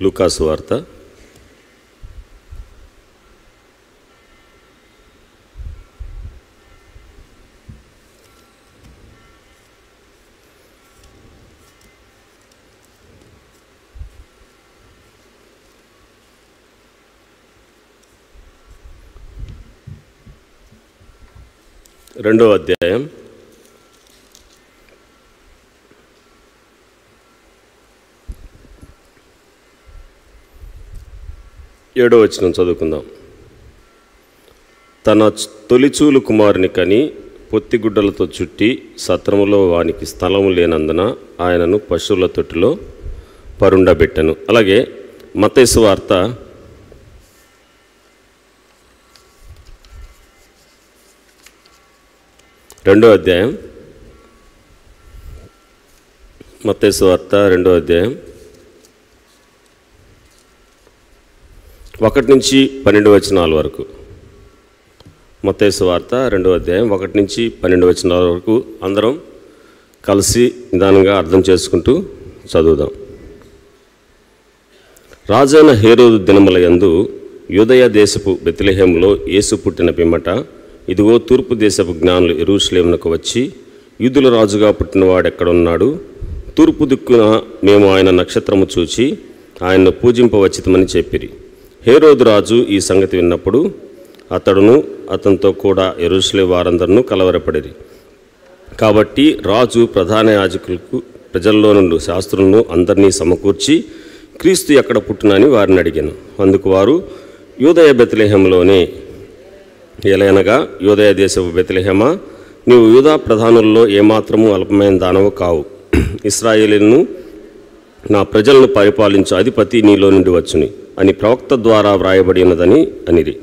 లూకాసు వార్త 2వ అధ్యాయం 7వ వచనం చదువుకుందాం. తన తొలిచూలు కుమారుని కని పొత్తిగుడ్డలతో చుట్టి సత్రములో వానికి స్థలము లేనందున ఆయనను పశువుల తొట్టిలో పరుండబెట్టెను. అలాగే మత్తయి సువార్త 2వ అధ్యాయం, మత్తయి సువార్త 2వ అధ్యాయం 1 నుంచి 12 వచనాల వరకు. మత్తయి సువార్త 2వ అధ్యాయం 1 నుంచి 12 వచనాల వరకు అందరం కలిసి నిదానంగా అర్థం చేసుకుంటూ చదువుదాం. రాజైన హేరోదు దినముల యందు యూదయ దేశపు బెత్లెహేములో యేసు పుట్టిన పిమ్మట, ఇదిగో తూర్పు దేశపు జ్ఞానులు యెరూషలేమునకు వచ్చి, యూదుల రాజుగా పుట్టినవాడు ఎక్కడున్నాడు? తూర్పు దిక్కున మేము ఆయన నక్షత్రము చూచి ఆయన్ను పూజింపవచ్చితమని చెప్పిరి. హేరోదు రాజు ఈ సంగతి విన్నప్పుడు అతడును అతనితో కూడా యెరూషలేము వారందరూ కలవరపడిరి. కాబట్టి రాజు ప్రధాన యాజకులకు ప్రజల్లో నుండి శాస్త్రులను అందరినీ సమకూర్చి క్రీస్తు ఎక్కడ పుట్టునని వారిని అడిగాను. అందుకు వారు, యూదయ బెత్లెహేములోనే. ఎలయనగా, యూదయ దేశపు బెత్లెహేమా, నీవు యూదా ప్రధానుల్లో ఏమాత్రము అల్పమైన దానవు కావు. ఇశ్రాయేలును నా ప్రజలను పరిపాలించు అధిపతి నీలో నుండి వచ్చుని అని ప్రవక్త ద్వారా వ్రాయబడి ఉన్నదని అనిరి.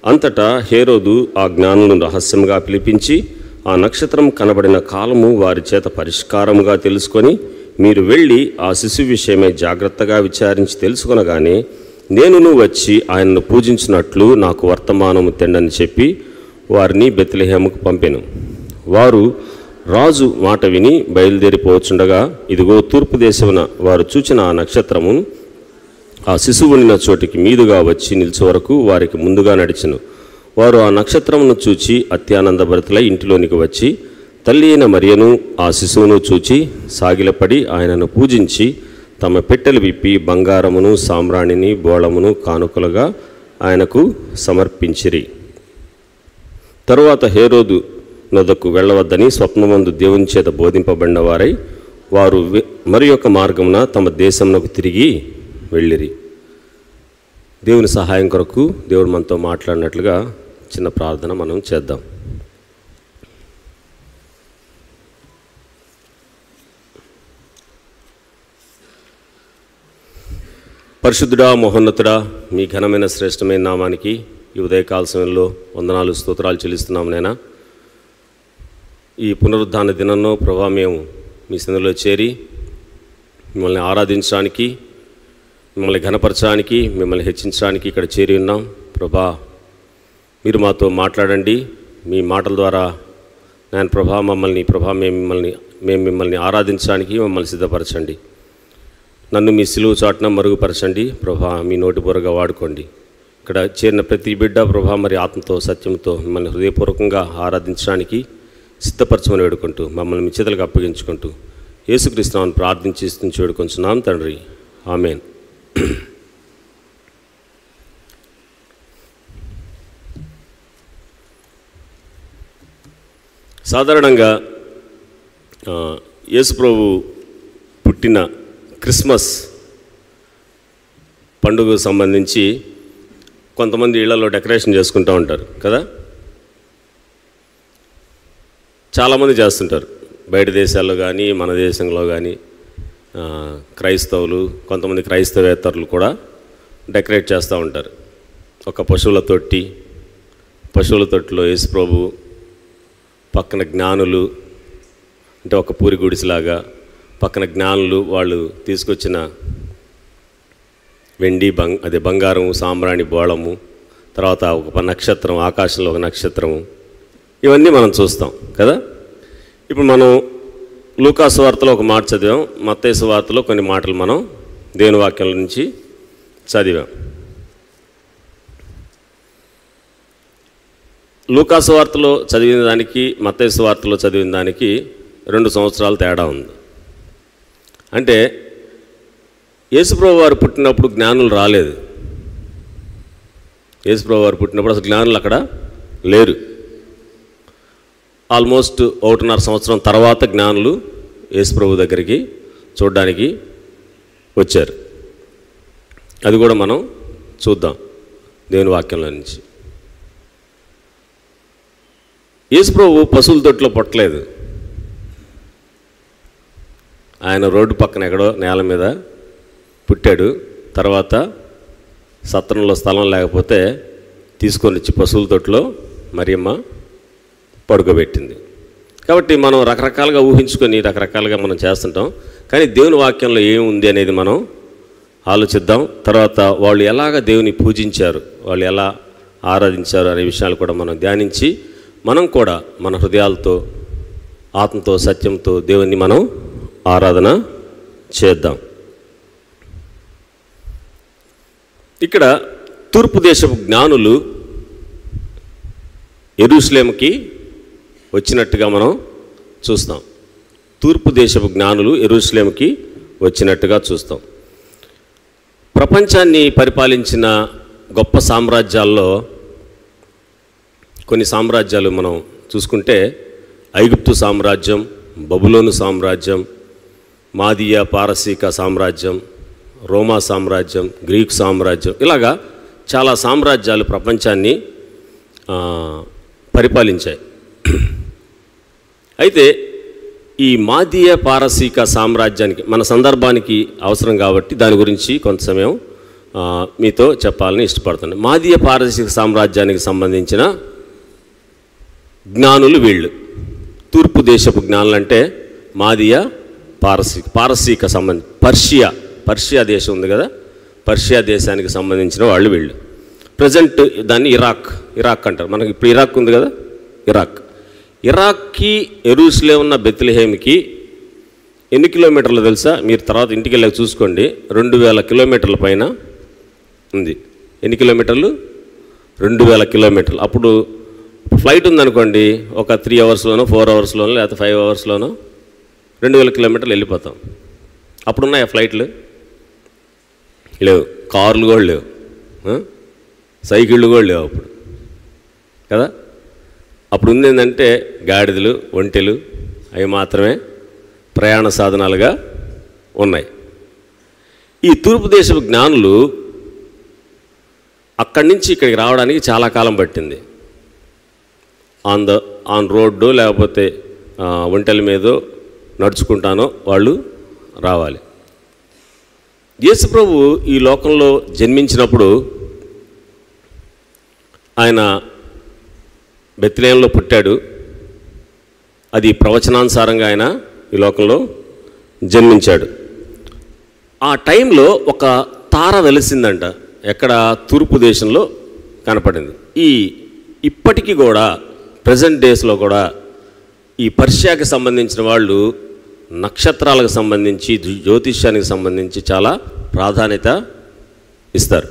అంతటా హేరోదు ఆ జ్ఞానులను రహస్యంగా పిలిపించి ఆ నక్షత్రం కనబడిన కాలము వారి చేత పరిష్కారముగా తెలుసుకొని, మీరు వెళ్ళి ఆ శిశువు విషయమై జాగ్రత్తగా విచారించి తెలుసుకొనగానే నేనును వచ్చి ఆయనను పూజించినట్లు నాకు వర్తమానము తెండని చెప్పి వారిని బెత్లెహేముకు పంపెను. వారు రాజు మాట విని బయలుదేరిపోవచ్చుండగా, ఇదిగో తూర్పు దేశమున వారు చూచిన ఆ నక్షత్రము ఆ శిశువునిన చోటికి మీదుగా వచ్చి నిలిచే వరకు వారికి ముందుగా నడిచెను. వారు ఆ నక్షత్రమును చూచి అత్యానందభరితులై ఇంటిలోనికి వచ్చి తల్లి అయిన మరియను ఆ శిశువును చూచి సాగిలపడి ఆయనను పూజించి తమ పెట్టెలు విప్పి బంగారమును సామ్రాణిని బోళమును కానుకలుగా ఆయనకు సమర్పించిరి. తరువాత హేరోదు నొద్దకు వెళ్ళవద్దని స్వప్నమందు దేవుని చేత బోధింపబడిన వారై వారు మరి యొక్క మార్గమున తమ దేశమునకు తిరిగి వెళ్ళిరి. దేవుని సహాయం కొరకు దేవుడు మనతో మాట్లాడినట్లుగా చిన్న ప్రార్థన మనం చేద్దాం. పరిశుద్ధుడా, మహోన్నతుడా, మీ ఘనమైన శ్రేష్టమైన నామానికి ఈ ఉదయకాల సమయంలో వందనాలు స్తోత్రాలు చెల్లిస్తున్నాము. నైనా ఈ పునరుద్ధాన దినంలో ప్రభా మేము మీ సన్నిధిలో చేరి మిమ్మల్ని ఆరాధించడానికి, మిమ్మల్ని ఘనపరచడానికి, మిమ్మల్ని హెచ్చించడానికి ఇక్కడ చేరి ఉన్నాం. ప్రభా మీరు మాతో మాట్లాడండి. మీ మాటల ద్వారా నేను ప్రభా మేము మిమ్మల్ని ఆరాధించడానికి మమ్మల్ని సిద్ధపరచండి. నన్ను మీ సిలువ చాటున మరుగుపరచండి ప్రభా. మీ నోటి బొరగా వాడుకోండి. ఇక్కడ చేరిన ప్రతి బిడ్డ ప్రభా మరి ఆత్మతో సత్యంతో మిమ్మల్ని హృదయపూర్వకంగా ఆరాధించడానికి సిద్ధపరచమని వేడుకుంటూ మమ్మల్ని మీ చేతులకు అప్పగించుకుంటూ యేసుక్రీస్తుని ప్రార్థించి వేడుకొంచున్నాం తండ్రి, ఆమేన్. సాధారణంగా యేసుప్రభు పుట్టిన క్రిస్మస్ పండుగకు సంబంధించి కొంతమంది ఇళ్లలో డెకరేషన్ చేసుకుంటూ ఉంటారు కదా. చాలామంది చేస్తుంటారు. బయట దేశాల్లో కానీ మన దేశంలో కానీ క్రైస్తవులు, కొంతమంది క్రైస్తవేతరులు కూడా డెకరేట్ చేస్తూ ఉంటారు. ఒక పశువుల తొట్టిలో యేసుప్రభు, పక్కన జ్ఞానులు, అంటే ఒక పూరి గుడిసెలాగా పక్కన జ్ఞానులు వాళ్ళు తీసుకొచ్చిన వెండి బంగారం సామ్రాణి బోళము, తర్వాత ఒక నక్షత్రం, ఆకాశంలో ఒక నక్షత్రము, ఇవన్నీ మనం చూస్తాం కదా. ఇప్పుడు మనం లూకాసు వార్తలో ఒక మాట చదివాం, మత్తయి వార్తలో కొన్ని మాటలు మనం దేవుని వాక్యం నుంచి చదివాం. లూకా సువార్తలో చదివిన దానికి మత్తయి సువార్తలో చదివిన దానికి 2 సంవత్సరాల తేడా ఉంది. అంటే యేసుప్రభు వారు పుట్టినప్పుడు జ్ఞానులు రాలేదు. యేసుప్రభు వారు పుట్టినప్పుడు అసలు జ్ఞానులు అక్కడ లేరు. ఆల్మోస్ట్ 1.5 సంవత్సరం తర్వాత జ్ఞానులు యేసుప్రభు దగ్గరికి చూడడానికి వచ్చారు. అది కూడా మనం చూద్దాం దేవుని వాక్యంలో నుంచి. యేసుప్రభు పశువుల తొట్టులో పుట్టలేదు. ఆయన రోడ్డు పక్కన ఎక్కడో నేల మీద పుట్టాడు. తర్వాత సత్రంలో స్థలం లేకపోతే తీసుకొని వచ్చి పశువుల తొట్టులో మరియమ్మ పడుకోబెట్టింది. కాబట్టి మనం రకరకాలుగా ఊహించుకొని రకరకాలుగా మనం చేస్తుంటాం. కానీ దేవుని వాక్యంలో ఏముంది అనేది మనం ఆలోచిద్దాం. తర్వాత వాళ్ళు ఎలాగ దేవుని పూజించారు, వాళ్ళు ఎలా ఆరాధించారు అనే విషయాలు కూడా మనం ధ్యానించి మనం కూడా మన హృదయాలతో ఆత్మతో సత్యంతో దేవుని మనం ఆరాధన చేద్దాం. ఇక్కడ తూర్పు దేశపు జ్ఞానులు యెరూషలేముకి వచ్చినట్టుగా మనం చూస్తాం. తూర్పు దేశపు జ్ఞానులు యెరూషలేముకి వచ్చినట్టుగా చూస్తాం. ప్రపంచాన్ని పరిపాలించిన గొప్ప సామ్రాజ్యాల్లో కొన్ని సామ్రాజ్యాలు మనం చూసుకుంటే ఐగుప్తు సామ్రాజ్యం, బబులోను సామ్రాజ్యం, మాదియా పారసీక సామ్రాజ్యం, రోమా సామ్రాజ్యం, గ్రీకు సామ్రాజ్యం, ఇలాగా చాలా సామ్రాజ్యాలు ప్రపంచాన్ని పరిపాలించాయి. అయితే ఈ మాదియా పారసీక సామ్రాజ్యానికి మన సందర్భానికి అవసరం కాబట్టి దాని గురించి కొంత సమయం మీతో చెప్పాలని ఇష్టపడుతున్నాను. మాదియా పారసీక సామ్రాజ్యానికి సంబంధించిన జ్ఞానులు వీళ్ళు. తూర్పు దేశపు జ్ఞానులు అంటే మాదియా పారసీక పర్షియా దేశం ఉంది కదా, పర్షియా దేశానికి సంబంధించిన వాళ్ళు వీళ్ళు. ప్రజెంట్ దాన్ని ఇరాక్ అంటారు. మనకి ఇప్పుడు ఇరాక్ ఉంది కదా, ఇరాక్కి యెరూషలేము ఉన్న బెత్లెహేమ్కి ఎన్ని కిలోమీటర్లు తెలుసా? మీరు తర్వాత ఇంటికి వెళ్ళాక చూసుకోండి. 2000 కిలోమీటర్ల పైన ఉంది. ఎన్ని కిలోమీటర్లు? 2000 కిలోమీటర్లు. అప్పుడు ఫ్లైట్ ఉందనుకోండి, ఒక 3 అవర్స్లోనో 4 అవర్స్లోనో లేకపోతే 5 అవర్స్లోనో 2000 కిలోమీటర్లు వెళ్ళిపోతాం. అప్పుడున్నాయా ఫ్లైట్లు? లేవు. కార్లు కూడా లేవు, సైకిళ్ళు కూడా లేవు అప్పుడు కదా. అప్పుడు ఉంది ఏంటంటే గాడిదలు, ఒంటెలు, అవి మాత్రమే ప్రయాణ సాధనాలుగా ఉన్నాయి. ఈ తూర్పు దేశపు జ్ఞానులు అక్కడి నుంచి ఇక్కడికి రావడానికి చాలా కాలం పట్టింది. ఆన్ రోడ్డు లేకపోతే ఒంటెల మీదో నడుచుకుంటానో వాళ్ళు రావాలి. యేసుప్రభు ఈ లోకంలో జన్మించినప్పుడు ఆయన బెత్లెహేంలో పుట్టాడు. అది ప్రవచనానుసారంగా ఆయన ఈ లోకంలో జన్మించాడు. ఆ టైంలో ఒక తార వెలిసిందంట. ఎక్కడ? తూర్పు దేశంలో కనపడింది. ఇప్పటికీ కూడా ప్రజెంట్ డేస్లో కూడా ఈ పర్షియాకి సంబంధించిన వాళ్ళు నక్షత్రాలకు సంబంధించి జ్యోతిష్యానికి సంబంధించి చాలా ప్రాధాన్యత ఇస్తారు.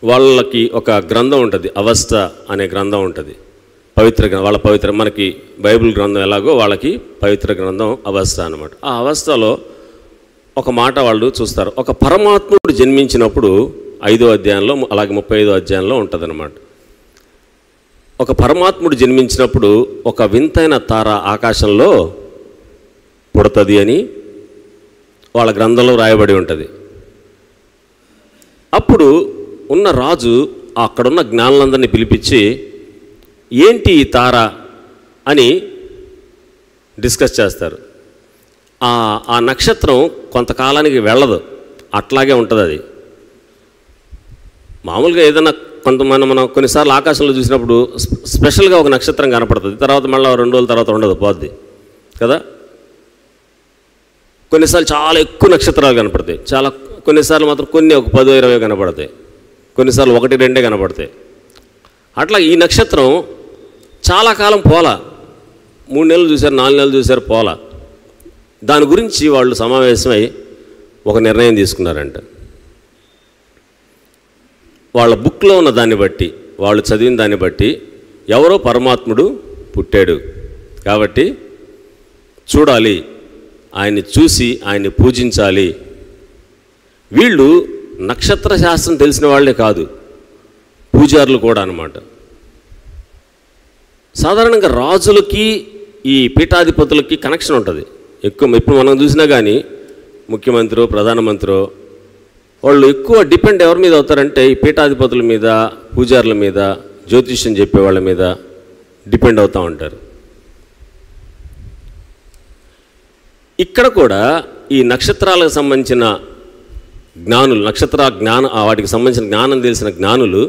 వాళ్ళకి ఒక గ్రంథం ఉంటుంది, అవస్థ అనే గ్రంథం ఉంటుంది, వాళ్ళ పవిత్ర, మనకి బైబిల్ గ్రంథం ఎలాగో వాళ్ళకి పవిత్ర గ్రంథం అవస్థ అన్నమాట. ఆ అవస్థలో ఒక మాట వాళ్ళు చూస్తారు. ఒక పరమాత్ముడు జన్మించినప్పుడు 5వ అధ్యాయంలో, అలాగే 35వ అధ్యాయంలో ఉంటుందన్నమాట. ఒక పరమాత్ముడు జన్మించినప్పుడు ఒక వింతైన తార ఆకాశంలో పుడుతుంది అని వాళ్ళ గ్రంథంలో రాయబడి ఉంటుంది. అప్పుడు ఉన్న రాజు అక్కడున్న జ్ఞానులందరినీ పిలిపించి ఏంటి ఈ తార అని డిస్కస్ చేస్తారు. ఆ నక్షత్రం కొంతకాలానికి వెళ్ళదు, అట్లాగే ఉంటుంది. అది మామూలుగా ఏదైనా మనం కొన్నిసార్లు ఆకాశంలో చూసినప్పుడు స్పెషల్గా ఒక నక్షత్రం కనపడుతుంది, తర్వాత మళ్ళీ 2 రోజుల తర్వాత ఉండదు, పోద్ది కదా. కొన్నిసార్లు చాలా ఎక్కువ నక్షత్రాలు కనపడతాయి, కొన్నిసార్లు మాత్రం కొన్ని ఒక 10-20 కనపడతాయి, కొన్నిసార్లు 1-2 కనపడతాయి. అట్లా ఈ నక్షత్రం చాలా కాలం పోలా, 3 నెలలు చూశారు, 4 నెలలు చూశారు, పోలా. దాని గురించి వాళ్ళు సమావేశమై ఒక నిర్ణయం తీసుకున్నారంట. వాళ్ళ బుక్లో ఉన్న దాన్ని బట్టి, వాళ్ళు చదివిన దాన్ని బట్టి ఎవరో పరమాత్ముడు పుట్టాడు కాబట్టి చూడాలి, ఆయన్ని చూసి ఆయన్ని పూజించాలి. వీళ్ళు నక్షత్ర శాస్త్రం తెలిసిన వాళ్ళే కాదు, పూజారులు కూడా అన్నమాట. సాధారణంగా రాజులకి ఈ పీఠాధిపతులకి కనెక్షన్ ఉంటుంది ఎక్కువ. ఇప్పుడు మనం చూసినా కానీ ముఖ్యమంత్రి, ప్రధానమంత్రి వాళ్ళు ఎక్కువ డిపెండ్ ఎవరి మీద అవుతారంటే ఈ పీఠాధిపతుల మీద, పూజారుల మీద, జ్యోతిష్యం చెప్పే వాళ్ళ మీద డిపెండ్ అవుతూ ఉంటారు. ఇక్కడ కూడా ఈ నక్షత్రాలకు సంబంధించిన జ్ఞానులు, వాటికి సంబంధించిన జ్ఞానం తెలిసిన జ్ఞానులు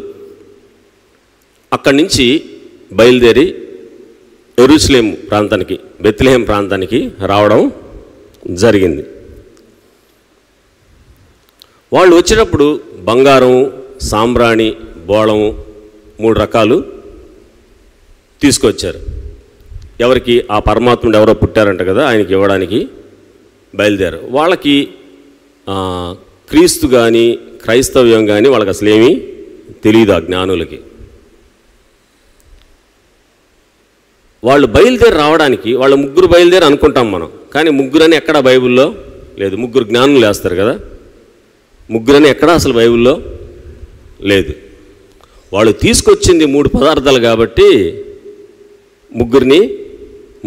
అక్కడి నుంచి బయలుదేరి యెరూషలేము ప్రాంతానికి, బెత్లెహేం ప్రాంతానికి రావడం జరిగింది. వాళ్ళు వచ్చేటప్పుడు బంగారం, సాంబ్రాణి, బోళము 3 రకాలు తీసుకొచ్చారు. ఎవరికి? ఆ పరమాత్ముడు ఎవరో పుట్టారంట కదా, ఆయనకి ఇవ్వడానికి బయలుదేరారు. వాళ్ళకి క్రీస్తు కానీ క్రైస్తవ్యం కానీ వాళ్ళకి అసలు ఏమీ తెలియదు ఆ జ్ఞానులకి. వాళ్ళు బయలుదేరి రావడానికి, వాళ్ళ ముగ్గురు బయలుదేరి అనుకుంటాం మనం, కానీ ముగ్గురని ఎక్కడా బైబిల్లో లేదు. 3 జ్ఞానులు వేస్తారు కదా, ముగ్గురని ఎక్కడా అసలు బైబిల్లో లేదు. వాళ్ళు తీసుకొచ్చింది 3 పదార్థాలు కాబట్టి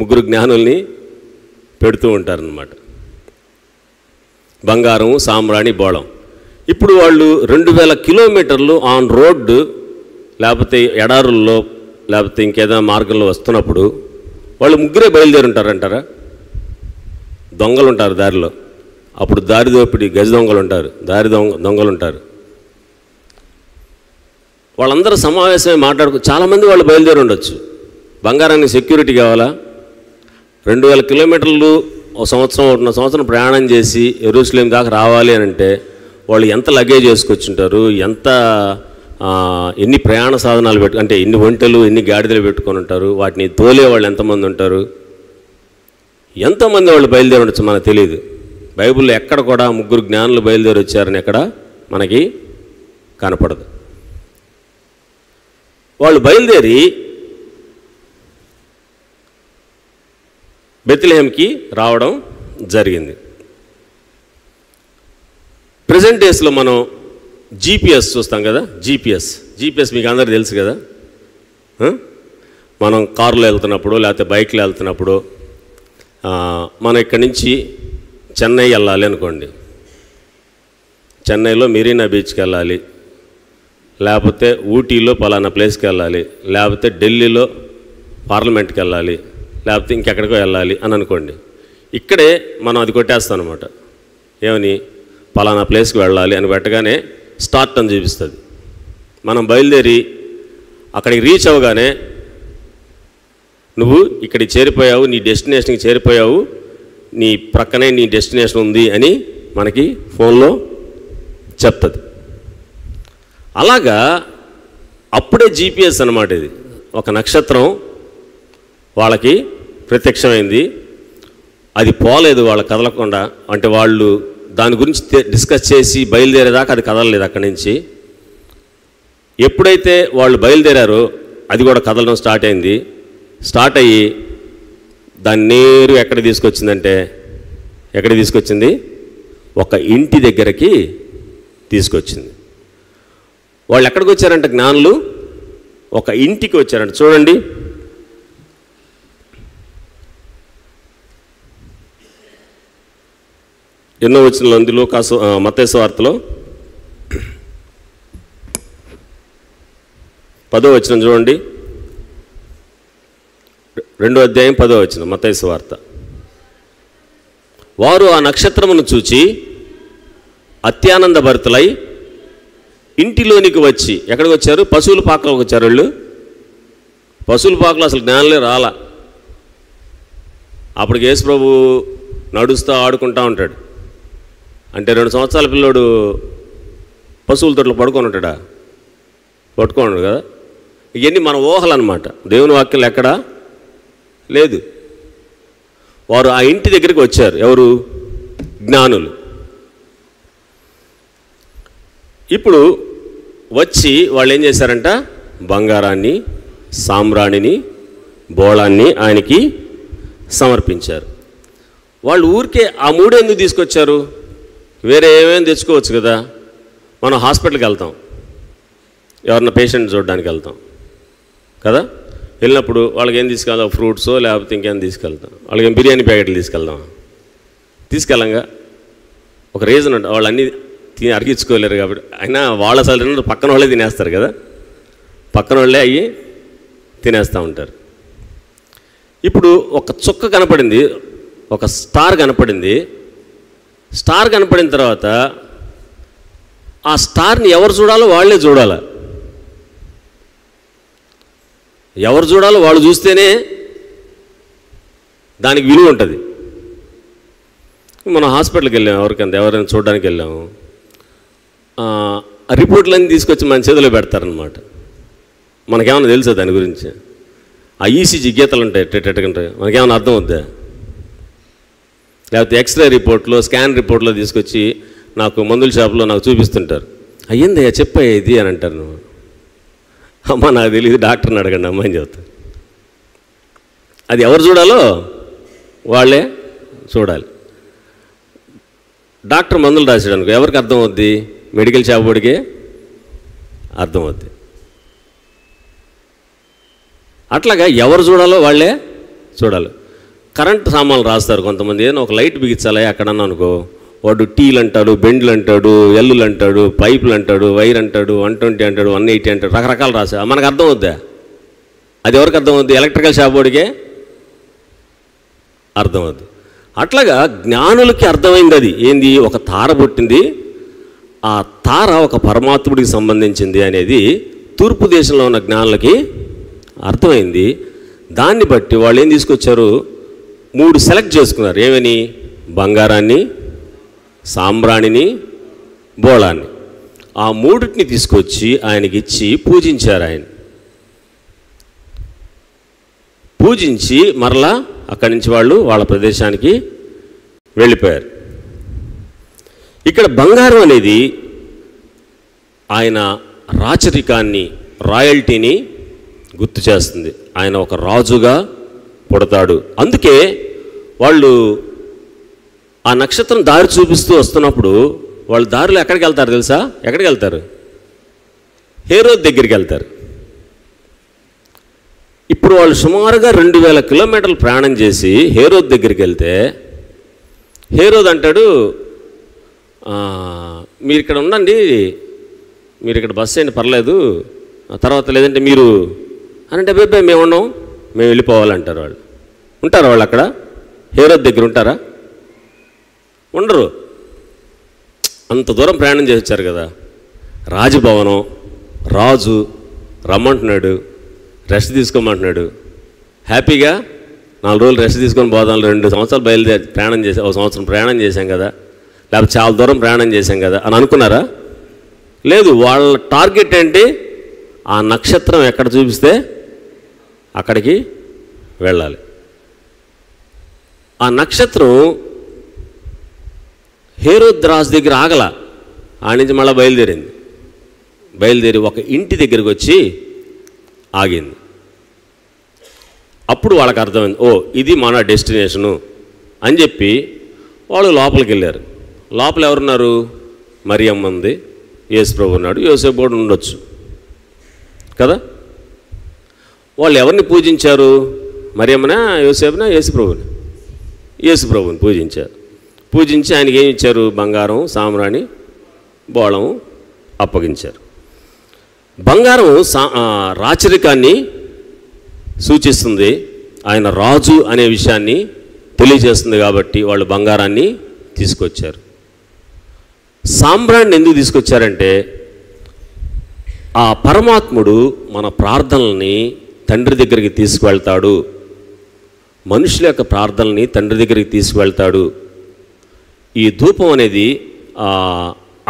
ముగ్గురు జ్ఞానుల్ని పెడుతూ ఉంటారన్నమాట. బంగారం, సాంబ్రాణి, బోళం. ఇప్పుడు వాళ్ళు 2000 కిలోమీటర్లు ఆన్ రోడ్డు, లేకపోతే ఎడారుల్లో, లేకపోతే ఇంకేదైనా మార్గంలో వస్తున్నప్పుడు వాళ్ళు ముగ్గురే బయలుదేరి ఉంటారంటారా? దొంగలు ఉంటారు దారిలో, అప్పుడు దారి దోపిడి గజ దొంగలు ఉంటారు, దొంగలు ఉంటారు. వాళ్ళందరూ సమావేశమై చాలామంది వాళ్ళు బయలుదేరి ఉండొచ్చు. బంగారానికి సెక్యూరిటీ కావాలా? 2000 కిలోమీటర్లు ఒక సంవత్సరం ప్రయాణం చేసి యెరూషలేం దాకా రావాలి అని అంటే వాళ్ళు ఎంత లగేజ్ వేసుకొచ్చుంటారు, ఎన్ని ప్రయాణ సాధనాలు అంటే ఎన్ని ఒంటెలు, ఎన్ని గాడిదలు పెట్టుకొని ఉంటారు, వాటిని తోలే వాళ్ళు ఎంతమంది ఉంటారు, ఎంతోమంది వాళ్ళు బయలుదేరి ఉండొచ్చు మనకు తెలియదు. బైబిల్లో ఎక్కడ కూడా 3 జ్ఞానులు బయలుదేరి వచ్చారని ఎక్కడ మనకి కనపడదు. వాళ్ళు బయలుదేరి బెత్లెహేంకి రావడం జరిగింది. ప్రెజెంట్ డేస్లో మనం జీపీఎస్ చూస్తాం కదా, జీపీఎస్ మీకు అందరికీ తెలుసు కదా. మనం కారులో వెళ్తున్నప్పుడు లేకపోతే బైక్లో వెళ్తున్నప్పుడు మనం ఇక్కడి నుంచి చెన్నై వెళ్ళాలి అనుకోండి, చెన్నైలో మెరీనా బీచ్కి వెళ్ళాలి, లేకపోతే ఊటీలో పలానా ప్లేస్కి వెళ్ళాలి, లేకపోతే ఢిల్లీలో పార్లమెంట్కి వెళ్ళాలి, లేకపోతే ఇంకెక్కడికో వెళ్ళాలి అని అనుకోండి. ఇక్కడే మనం అది కొట్టేస్తాం అనమాట. ఏమని? పలానా ప్లేస్కి వెళ్ళాలి అని పెట్టగానే స్టార్ట్ అని చూపిస్తుంది. మనం బయలుదేరి అక్కడికి రీచ్ అవ్వగానే నువ్వు ఇక్కడికి చేరిపోయావు, నీ డెస్టినేషన్కి చేరిపోయావు, నీ ప్రక్కనే నీ డెస్టినేషన్ ఉంది అని మనకి ఫోన్లో చెప్తుంది. అలాగా అప్పుడే జీపీఎస్ అన్నమాట. ఇది ఒక నక్షత్రం వాళ్ళకి ప్రత్యక్షమైంది. అది పోలేదు వాళ్ళ కదలకుండా, అంటే వాళ్ళు దాని గురించి డిస్కస్ చేసి బయలుదేరేదాకా అది కదలలేదు అక్కడి నుంచి. ఎప్పుడైతే వాళ్ళు బయలుదేరారో అది కూడా కదలడం స్టార్ట్ అయింది. స్టార్ట్ అయ్యి దాన్ని నేరు ఎక్కడికి తీసుకొచ్చింది? ఒక ఇంటి దగ్గరికి తీసుకొచ్చింది. వాళ్ళు ఎక్కడికి వచ్చారంటే జ్ఞానులు ఒక ఇంటికి వచ్చారంట. చూడండి, ఎన్నో వచనంలో ఉంది, మత్తయి సువార్తలో 10వ వచనం చూడండి. 2వ అధ్యాయం 10వ వచనం మత్తయి సువార్త. వారు ఆ నక్షత్రమును చూచి అత్యానంద భరితులై ఇంటిలోనికి వచ్చి, ఎక్కడికి వచ్చారు? పశువుల పాకలోకి వచ్చారు. వాళ్ళు పశువుల పాకలో అసలు జ్ఞానులే రాలా. అప్పటికి యేసు ప్రభు నడుస్తూ ఆడుకుంటూ ఉంటాడు. అంటే 2 సంవత్సరాల పిల్లోడు పశువుల తోటలో పడుకొని ఉంటాడా? పట్టుకోండు కదా. ఇవన్నీ మన ఊహలు అన్నమాట, దేవుని వాక్యం ఎక్కడా లేదు. వారు ఆ ఇంటి దగ్గరికి వచ్చారు. ఎవరు? జ్ఞానులు. ఇప్పుడు వచ్చి వాళ్ళు ఏం చేశారంట, బంగారాన్ని, సామ్రాణిని, బోళాన్ని ఆయనకి సమర్పించారు. వాళ్ళు ఊరికే ఆ మూడు ఎందుకు తీసుకొచ్చారు? వేరే ఏమేమి తెచ్చుకోవచ్చు కదా. మనం హాస్పిటల్కి వెళ్తాం, ఎవరన్నా పేషెంట్ చూడడానికి వెళ్తాం కదా. వెళ్ళినప్పుడు వాళ్ళకి ఏం తీసుకెళ్తాం, ఫ్రూట్సో లేకపోతే ఇంకేం తీసుకెళ్తాం. వాళ్ళకి ఏం బిర్యానీ ప్యాకెట్లు తీసుకెళ్ళంగా. ఒక రీజన్ ఉంటుంది, వాళ్ళు అన్నీ అరిగించుకోలేరు కాబట్టి. అయినా వాళ్ళ అసలు పక్కన వాళ్ళే తినేస్తారు కదా, పక్కన వాళ్ళే అయ్యి తినేస్తూ ఉంటారు. ఇప్పుడు ఒక చుక్క కనపడింది, ఒక స్టార్ కనపడింది. స్టార్ కనపడిన తర్వాత ఆ స్టార్ని ఎవరు చూడాలో వాళ్ళే చూడాలి. ఎవరు చూడాలో వాళ్ళు చూస్తేనే దానికి విలువ ఉంటుంది. మనం హాస్పిటల్కి వెళ్ళాము, ఎవరైనా చూడడానికి వెళ్ళాము, రిపోర్ట్లన్నీ తీసుకొచ్చి మన చేతిలో పెడతారనమాట. మనకేమన్నా తెలుసా దాని గురించి? ఆ ఈసీజీ గీతలు ఉంటాయి, ఎట్టంటే మనకేమన్నా అర్థం అవుద్దా? లేకపోతే ఎక్స్రే రిపోర్ట్లో, స్కాన్ రిపోర్ట్లో తీసుకొచ్చి నాకు మందుల షాప్లో నాకు చూపిస్తుంటారు. అయ్యిందయ్యా చెప్పయ్యా ఇది అని అంటారు. నువ్వు అమ్మ నాకు తెలియదు, డాక్టర్ని అడగండి అమ్మ అని చెప్తాను. అది ఎవరు చూడాలో వాళ్ళే చూడాలి. డాక్టర్ మందులు రాసాడనుకో ఎవరికి అర్థమవుద్ది? మెడికల్ షాప్ వాడికే అర్థమవుద్ది. అట్లాగా ఎవరు చూడాలో వాళ్ళే చూడాలి. కరెంట్ సామాన్లు రాస్తారు కొంతమంది. ఏదైనా ఒక లైట్ బిగించాలి అక్కడన్నా అనుకో, వాడు టీలు అంటాడు, బెండ్లు అంటాడు, ఎల్లులు అంటాడు, పైపులు అంటాడు, వైర్ అంటాడు, 120 అంటాడు, 180 అంటాడు, రకరకాలు రాసా. మనకు అర్థమవుద్దా? అది ఎవరికి అర్థమవుద్ది? ఎలక్ట్రికల్ షాప్ వాడికే అర్థమవుద్ది. అట్లాగా జ్ఞానులకి అర్థమైంది. అది ఏంది? ఒక తార పుట్టింది, ఆ తార ఒక పరమాత్ముడికి సంబంధించింది అనేది తూర్పు దేశంలో ఉన్న జ్ఞానులకి అర్థమైంది. దాన్ని బట్టి వాళ్ళు ఏం తీసుకొచ్చారు, 3 సెలెక్ట్ చేసుకున్నారు. ఏమని? బంగారాన్ని, సాంబ్రాణిని, బోళాన్ని. ఆ 3టిని తీసుకొచ్చి ఆయనకి ఇచ్చి పూజించారు. ఆయన పూజించి మరలా అక్కడి నుంచి వాళ్ళు వాళ్ళ ప్రదేశానికి వెళ్ళిపోయారు. ఇక్కడ బంగారం అనేది ఆయన రాచరికాన్ని, రాయల్టీని గుర్తు చేస్తుంది. ఆయన ఒక రాజుగా పుడతాడు. అందుకే వాళ్ళు ఆ నక్షత్రం దారి చూపిస్తూ వస్తున్నప్పుడు వాళ్ళు దారిలో ఎక్కడికి వెళ్తారు తెలుసా? ఎక్కడికి వెళ్తారు? హేరోద్ దగ్గరికి వెళ్తారు. ఇప్పుడు వాళ్ళు సుమారుగా 2000 కిలోమీటర్లు ప్రయాణం చేసి హేరోద్ దగ్గరికి వెళ్తే హేరోద్ అంటాడు, మీరు ఇక్కడ ఉండండి, మీరు ఇక్కడ బస్సు అయింది పర్లేదు, తర్వాత లేదంటే మీరు అంటే బేబే మేము ఉన్నాం, మేము వెళ్ళిపోవాలంటారు. వాళ్ళు ఉంటారా? వాళ్ళు అక్కడ హేరోద్ దగ్గర ఉంటారా? ఉండరు. అంత దూరం ప్రయాణం చేసి వచ్చారు కదా. రాజభవనం, రాజు రమ్మంటున్నాడు, రెస్ట్ తీసుకోమంటున్నాడు. హ్యాపీగా 4 రోజులు రెస్ట్ తీసుకొని పోదాం, 2 సంవత్సరాలు బయలుదేరి ప్రయాణం చేసాం, 1 సంవత్సరం ప్రయాణం చేశాం కదా, లేకపోతే చాలా దూరం ప్రయాణం చేశాం కదా అని అనుకున్నారా? లేదు. వాళ్ళ టార్గెట్ ఏంటి? ఆ నక్షత్రం ఎక్కడ చూపిస్తే అక్కడికి వెళ్ళాలి. ఆ నక్షత్రం హేరోద్ రాజు దగ్గర ఆగల, ఆ నుంచి మళ్ళీ బయలుదేరి ఒక ఇంటి దగ్గరికి వచ్చి ఆగింది. అప్పుడు వాళ్ళకి అర్థమైంది, ఓ ఇది మన డెస్టినేషను అని చెప్పి వాళ్ళు లోపలికి వెళ్ళారు. లోపల ఎవరున్నారు? మరియమ్మ ఉంది, యేసు ప్రభు ఉన్నాడు, యోసేపు కూడా ఉండొచ్చు కదా. వాళ్ళు ఎవరిని పూజించారు? మరియమ్మనా, యోసేపునా, యేసు ప్రభుని పూజించారు. పూజించి ఆయనకి ఏమి ఇచ్చారు? బంగారం, సామ్రాణి, బోళము అప్పగించారు. బంగారం రాచరికాన్ని సూచిస్తుంది, ఆయన రాజు అనే విషయాన్ని తెలియజేస్తుంది కాబట్టి వాళ్ళు బంగారాన్ని తీసుకొచ్చారు. సాంబ్రాణిని ఎందుకు తీసుకొచ్చారంటే ఆ పరమాత్ముడు మన ప్రార్థనల్ని తండ్రి దగ్గరికి తీసుకువెళ్తాడు, మనుషుల యొక్క ప్రార్థనల్ని తండ్రి దగ్గరికి తీసుకువెళ్తాడు. ఈ ధూపం అనేది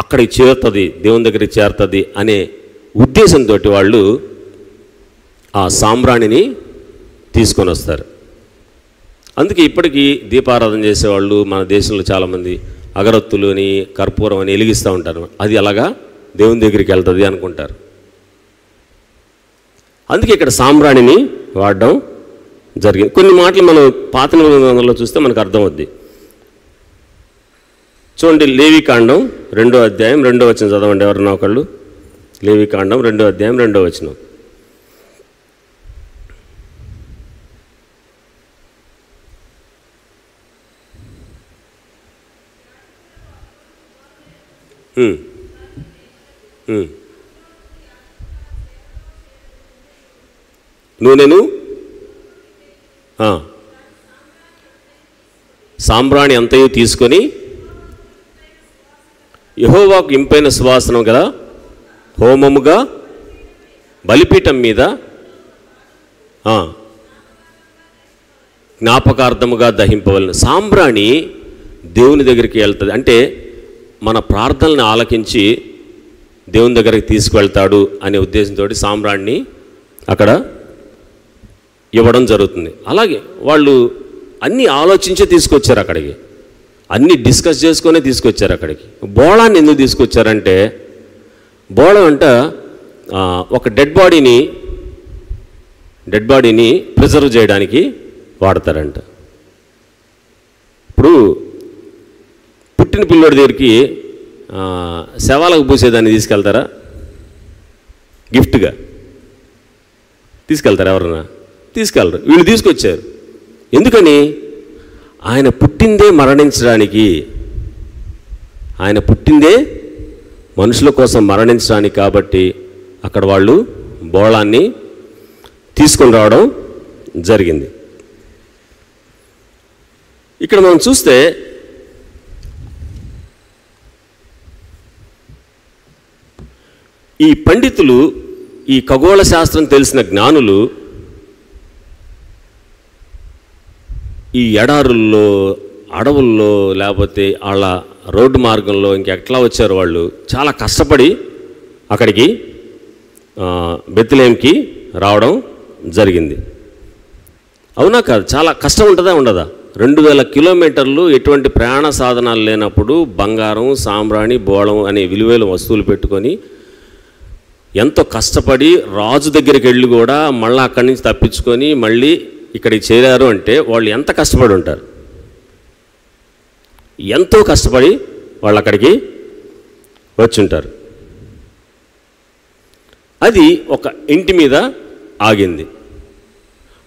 అక్కడికి చేరుతుంది, దేవుని దగ్గరికి చేరుతుంది అనే ఉద్దేశంతో వాళ్ళు ఆ సాంబ్రాణిని తీసుకొని వస్తారు. అందుకే ఇప్పటికీ దీపారాధన చేసేవాళ్ళు మన దేశంలో చాలామంది అగరత్తులు అని, కర్పూరం అని వెలిగిస్తూ ఉంటారు. అది అలాగా దేవుని దగ్గరికి వెళ్తుంది అనుకుంటారు. అందుకే ఇక్కడ సాంబ్రాణిని వాడడం జరిగింది. కొన్ని మాటలు మనం పాత నిబంధనలో చూస్తే మనకు అర్థమవుద్ది. చూడండి, లేవికాండం 2వ అధ్యాయం 2వ వచనం చదవండి ఎవరన్నా ఒకళ్ళు. లేవికాండం 2వ అధ్యాయం 2వ వచనం. నూనెను సాంబ్రాణి అంతయు తీసుకొని యెహోవాకు ఇంపైన సువాసన గల హోమముగా బలిపీఠం మీద జ్ఞాపకార్థముగా దహింపవలను. సాంబ్రాణి దేవుని దగ్గరికి వెళ్తుంది అంటే మన ప్రార్థనలను ఆలకించి దేవుని దగ్గరికి తీసుకువెళ్తాడు అనే ఉద్దేశంతో సాంబ్రాణిని అక్కడ ఇవ్వడం జరుగుతుంది. అలాగే వాళ్ళు అన్నీ ఆలోచించే తీసుకొచ్చారు అక్కడికి, అన్నీ డిస్కస్ చేసుకునే తీసుకొచ్చారు అక్కడికి. బోళాన్ని ఎందుకు తీసుకొచ్చారంటే, బోళం అంట ఒక డెడ్ బాడీని ప్రిజర్వ్ చేయడానికి వాడతారంట. ఇప్పుడు పుట్టిన పిల్లోడి దగ్గరికి శవాలకు పూసేదాన్ని తీసుకెళ్తారా? గిఫ్ట్గా తీసుకెళ్తారా? ఎవరన్నా తీసుకెళ్ళరు. వీళ్ళు తీసుకొచ్చారు. ఎందుకని? ఆయన పుట్టిందే మరణించడానికి, ఆయన పుట్టిందే మనుషుల కోసం మరణించడానికి. కాబట్టి అక్కడ వాళ్ళు బోళాన్ని తీసుకొని రావడం జరిగింది. ఇక్కడ మనం చూస్తే ఈ పండితులు, ఈ ఖగోళ శాస్త్రం తెలిసిన జ్ఞానులు ఈ ఎడారుల్లో, అడవుల్లో, లేకపోతే వాళ్ళ రోడ్డు మార్గంలో ఇంకెట్లా వచ్చారు వాళ్ళు చాలా కష్టపడి అక్కడికి బెత్లెహేంకి రావడం జరిగింది. అవునా కాదు? చాలా కష్టం ఉంటుందా ఉండదా? 2000 కిలోమీటర్లు ఎటువంటి ప్రయాణ సాధనాలు లేనప్పుడు బంగారం, సాంబ్రాణి, బోళం అనే విలువైన వస్తువులు పెట్టుకొని ఎంతో కష్టపడి రాజు దగ్గరికి వెళ్ళి కూడా మళ్ళీ అక్కడి నుంచి తప్పించుకొని మళ్ళీ ఇక్కడికి చేరారు అంటే వాళ్ళు ఎంత కష్టపడి ఉంటారు? ఎంతో కష్టపడి వాళ్ళు అక్కడికి వచ్చి ఉంటారు. అది ఒక ఇంటి మీద ఆగింది.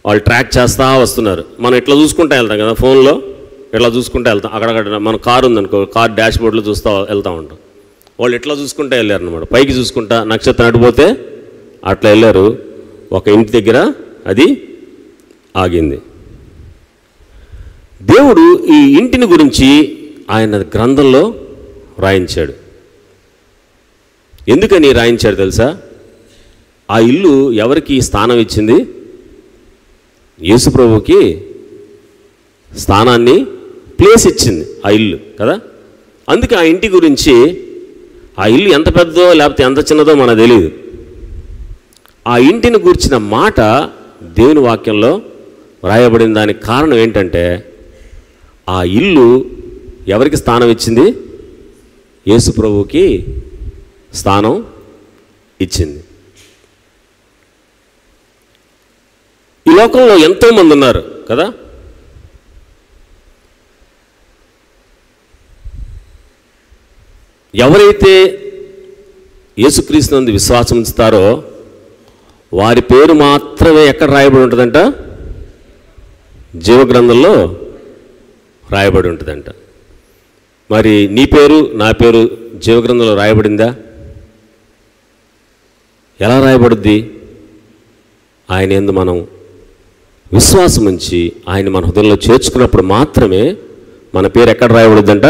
వాళ్ళు ట్రాక్ చేస్తూ వస్తున్నారు. మనం ఇట్లా చూసుకుంటూ వెళ్తాం కదా, ఫోన్లో ఇట్లా చూసుకుంటూ వెళ్తాం. అక్కడక్కడ మన కారు ఉందనుకో, కార్ డాష్ బోర్డులో చూస్తూ వెళ్తూ ఉంటాం. వాళ్ళు ఎట్లా చూసుకుంటూ వెళ్ళారు అన్నమాట. పైకి చూసుకుంటా నక్షత్రం అడిపోతే అట్లా వెళ్ళారు. ఒక ఇంటి దగ్గర అది ఆగింది. దేవుడు ఈ ఇంటిని గురించి ఆయన గ్రంథంలో రాయించాడు. ఎందుకని రాయించాడు తెలుసా? ఆ ఇల్లు ఎవరికి స్థానం ఇచ్చింది? యేసుప్రభుకి స్థానాన్ని, ప్లేస్ ఇచ్చింది ఆ ఇల్లు కదా. అందుకే ఆ ఇంటి గురించి, ఆ ఇల్లు ఎంత పెద్దదో లేకపోతే ఎంత చిన్నదో మనకు తెలియదు. ఆ ఇంటిని గూర్చిన మాట దేవుని వాక్యంలో రాయబడిన దానికి కారణం ఏంటంటే, ఆ ఇల్లు ఎవరికి స్థానం ఇచ్చింది? యేసుప్రభుకి స్థానం ఇచ్చింది. ఈ లోకంలో ఎంతోమంది ఉన్నారు కదా. ఎవరైతే యేసుక్రీస్తునందు విశ్వాసం ఉంచుతారో వారి పేరు మాత్రమే ఎక్కడ రాయబడి ఉంటుందంట? జీవగ్రంథంలో రాయబడి ఉంటుందంట. మరి నీ పేరు, నా పేరు జీవగ్రంథంలో రాయబడిందా? ఎలా రాయబడుద్ది? ఆయన యందు మనం విశ్వాసం ఉంచి ఆయన మన హృదయంలో చేర్చుకున్నప్పుడు మాత్రమే మన పేరు ఎక్కడ రాయబడుద్దంట?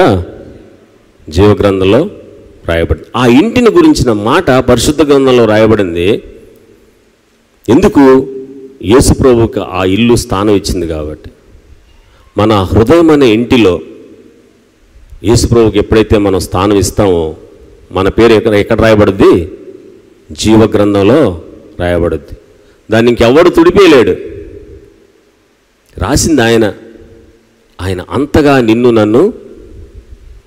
జీవగ్రంథంలో రాయబడింది. ఆ ఇంటిని గురించిన మాట పరిశుద్ధ గ్రంథంలో రాయబడింది. ఎందుకు? యేసుప్రభువుకి ఆ ఇల్లు స్థానం ఇచ్చింది కాబట్టి. మన హృదయం అనే ఇంటిలో యేసుప్రభువుకి ఎప్పుడైతే మనం స్థానం ఇస్తామో మన పేరు ఎక్కడ రాయబడుద్ది? జీవగ్రంథంలో రాయబడుద్ది. దాన్ని ఇంకెవడు తుడిపేయలేడు. రాసింది ఆయన. ఆయన అంతగా నిన్ను నన్ను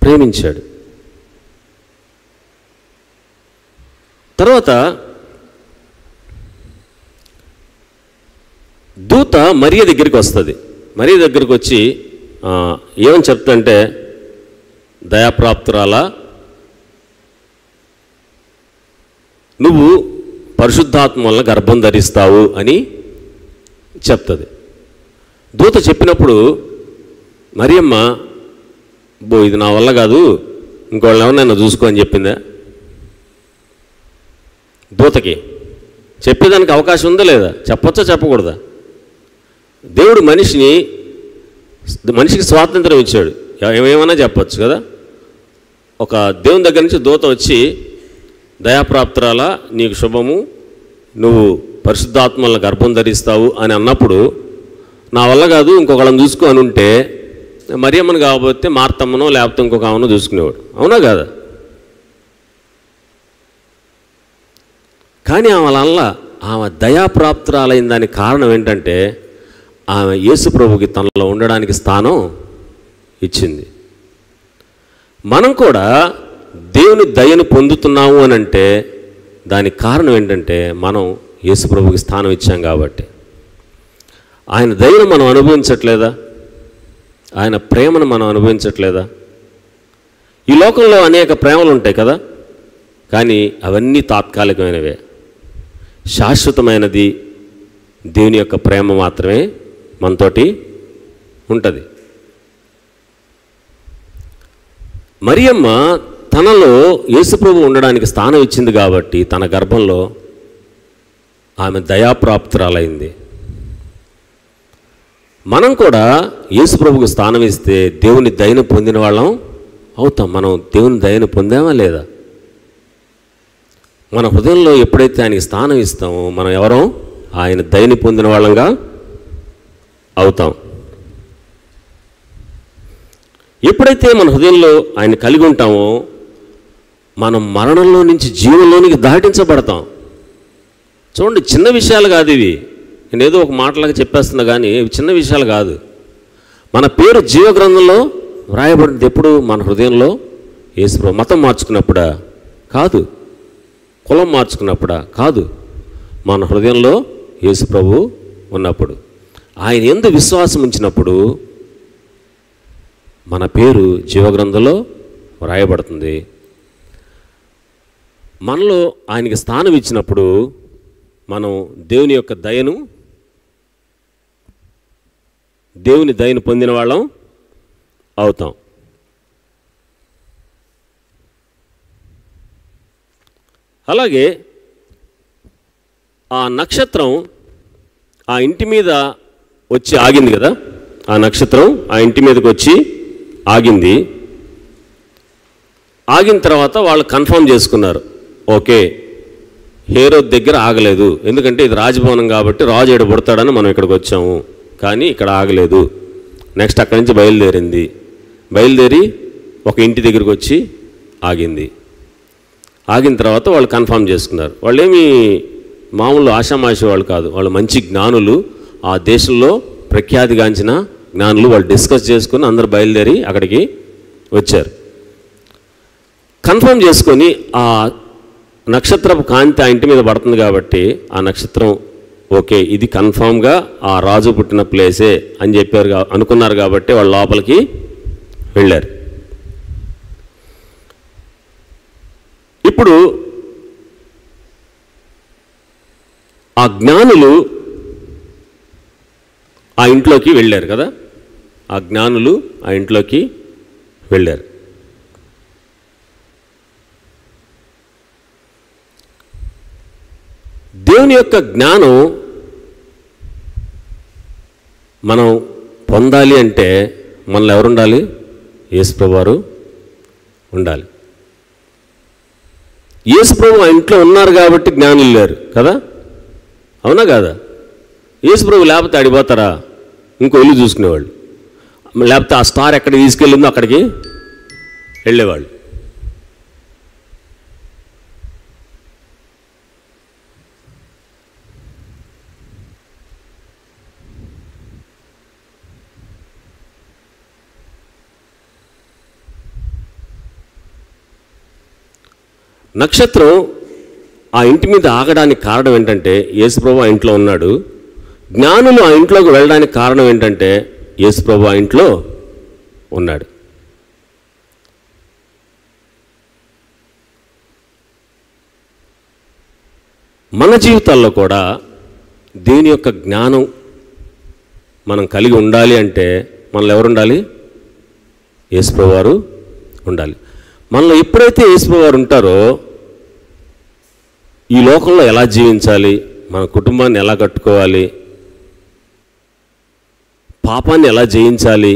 ప్రేమించాడు. తర్వాత దూత మరియ దగ్గరికి వస్తుంది. మరియ దగ్గరికి వచ్చి ఏమని చెప్తుంటే, దయాప్రాప్తురాలా, నువ్వు పరిశుద్ధాత్మ వలన గర్భం ధరిస్తావు అని చెప్తుంది. దూత చెప్పినప్పుడు మరియమ్మ, ఇది నా వల్ల కాదు, ఇంకోళ్ళని ఎవరినైనా చూసుకో అని చెప్పిందా? దూతకి చెప్పేదానికి అవకాశం ఉందా లేదా? చెప్పొచ్చా చెప్పకూడదా? దేవుడు మనిషికి స్వాతంత్రం ఇచ్చాడు, ఏమైనా చెప్పచ్చు కదా. ఒక దేవుని దగ్గర నుంచి దూత వచ్చి, దయాప్రాప్తురాలా నీకు శుభము, నువ్వు పరిశుద్ధాత్మలను గర్భం ధరిస్తావు అని అన్నప్పుడు, నా వల్ల కాదు ఇంకొకళ్ళని చూసుకో అని ఉంటే, మరియమ్మను కాకపోతే మార్తమ్మనో లేకపోతే ఇంకొక ఆమెనో చూసుకునేవాడు. అవునా కాదా? కానీ ఆమె దయాప్రాప్తురాలైన దానికి కారణం ఏంటంటే, ఆమె యేసు ప్రభుకి తనలో ఉండడానికి స్థానం ఇచ్చింది. మనం కూడా దేవుని దయను పొందుతున్నాము అని అంటే దానికి కారణం ఏంటంటే, మనం యేసు ప్రభుకి స్థానం ఇచ్చాం కాబట్టి. ఆయన దయను మనం అనుభవించట్లేదా? ఆయన ప్రేమను మనం అనుభవించట్లేదా? ఈ లోకంలో అనేక ప్రేమలు ఉంటాయి కదా, కానీ అవన్నీ తాత్కాలికమైనవే. శాశ్వతమైనది దేవుని యొక్క ప్రేమ మాత్రమే మనతోటి ఉంటుంది. మరియమ్మ తనలో యేసుప్రభు ఉండడానికి స్థానం ఇచ్చింది కాబట్టి తన గర్భంలో ఆమె దయాప్రాప్తురాలైంది. మనం కూడా యేసుప్రభుకు స్థానం ఇస్తే దేవుని దయను పొందిన వాళ్ళం అవుతాం. మనం దేవుని దయను పొందామా లేదా? మన హృదయంలో ఎప్పుడైతే ఆయనకి స్థానం ఇస్తామో మనం ఎవరో ఆయన దయని పొందిన వాళ్ళంగా అవుతాం. ఎప్పుడైతే మన హృదయంలో ఆయన కలిగి ఉంటామో మనం మరణంలో నుంచి జీవంలోనికి దాటించబడతాం. చూడండి, చిన్న విషయాలు కాదు ఇవి. నేను ఏదో ఒక మాటలాగా చెప్పేస్తున్నా, కానీ ఇవి చిన్న విషయాలు కాదు. మన పేరు జీవగ్రంథంలో వ్రాయబడింది ఎప్పుడు? మన హృదయంలో యేసు. మతం మార్చుకున్నప్పుడా? కాదు. కులం మార్చుకున్నప్పుడా? కాదు. మన హృదయంలో యేసు ప్రభు ఉన్నప్పుడు, ఆయన యందు విశ్వాసం ఉంచినప్పుడు మన పేరు జీవగ్రంథంలో వ్రాయబడుతుంది. మనలో ఆయనకి స్థానం ఇచ్చినప్పుడు మనం దేవుని యొక్క దేవుని దయను పొందిన వాళ్ళం అవుతాం. అలాగే ఆ నక్షత్రం ఆ ఇంటి మీద వచ్చి ఆగింది కదా. ఆ నక్షత్రం ఆ ఇంటి మీదకి వచ్చి ఆగింది. ఆగిన తర్వాత వాళ్ళు కన్ఫర్మ్ చేసుకున్నారు, ఓకే హేరోద్ దగ్గర ఆగలేదు, ఎందుకంటే ఇది రాజభవనం కాబట్టి రాజు ఏడు పుడతాడని మనం ఇక్కడికి వచ్చాము, కానీ ఇక్కడ ఆగలేదు. నెక్స్ట్ అక్కడి నుంచి బయలుదేరి ఒక ఇంటి దగ్గరికి వచ్చి ఆగింది. ఆగిన తర్వాత వాళ్ళు కన్ఫర్మ్ చేసుకున్నారు. వాళ్ళేమి మామూలు ఆషామాషి వాళ్ళు కాదు, వాళ్ళు మంచి జ్ఞానులు, ఆ దేశంలో ప్రఖ్యాతిగాంచిన జ్ఞానులు. వాళ్ళు డిస్కస్ చేసుకుని అందరు బయలుదేరి అక్కడికి వచ్చారు. కన్ఫర్మ్ చేసుకొని ఆ నక్షత్రపు కాంతి ఆ ఇంటి మీద పడుతుంది కాబట్టి ఆ నక్షత్రం ఓకే ఇది కన్ఫామ్గా ఆ రాజు పుట్టిన ప్లేసే అని చెప్పారు అనుకున్నారు కాబట్టి వాళ్ళు లోపలికి వెళ్ళారు. ఇప్పుడు ఆ జ్ఞానులు ఆ ఇంట్లోకి వెళ్ళారు కదా. ఆ జ్ఞానులు ఆ ఇంట్లోకి వెళ్ళారు. దేవుని యొక్క జ్ఞానం మనం పొందాలి అంటే మనలో ఎవరుండాలి? యేసుప్రభు వారు ఉండాలి. యేసుప్రభు ఆ ఇంట్లో ఉన్నారు కాబట్టి జ్ఞానులు లేరు కదా, అవునా కాదా? యేసుప్రభు లేకపోతే అడిపోతారా? ఇంకో ఇల్లు చూసుకునేవాళ్ళు, లేకపోతే ఆ స్టార్ ఎక్కడికి తీసుకెళ్ళిందో అక్కడికి వెళ్ళేవాళ్ళు. నక్షత్రం ఆ ఇంటి మీద ఆగడానికి కారణం ఏంటంటే యేసుప్రభు ఆ ఇంట్లో ఉన్నాడు. జ్ఞానులు ఆ ఇంట్లోకి వెళ్ళడానికి కారణం ఏంటంటే యేసుప్రభు ఆ ఇంట్లో ఉన్నాడు. మన జీవితాల్లో కూడా దేవుని యొక్క జ్ఞానం మనం కలిగి ఉండాలి అంటే మనలో ఎవరు ఉండాలి? యేసుప్రభు వారు ఉండాలి. మనలో ఎప్పుడైతే యేసుప్రభు వారు ఉంటారో ఈ లోకంలో ఎలా జీవించాలి, మన కుటుంబాన్ని ఎలా కట్టుకోవాలి, పాపాన్ని ఎలా జయించాలి,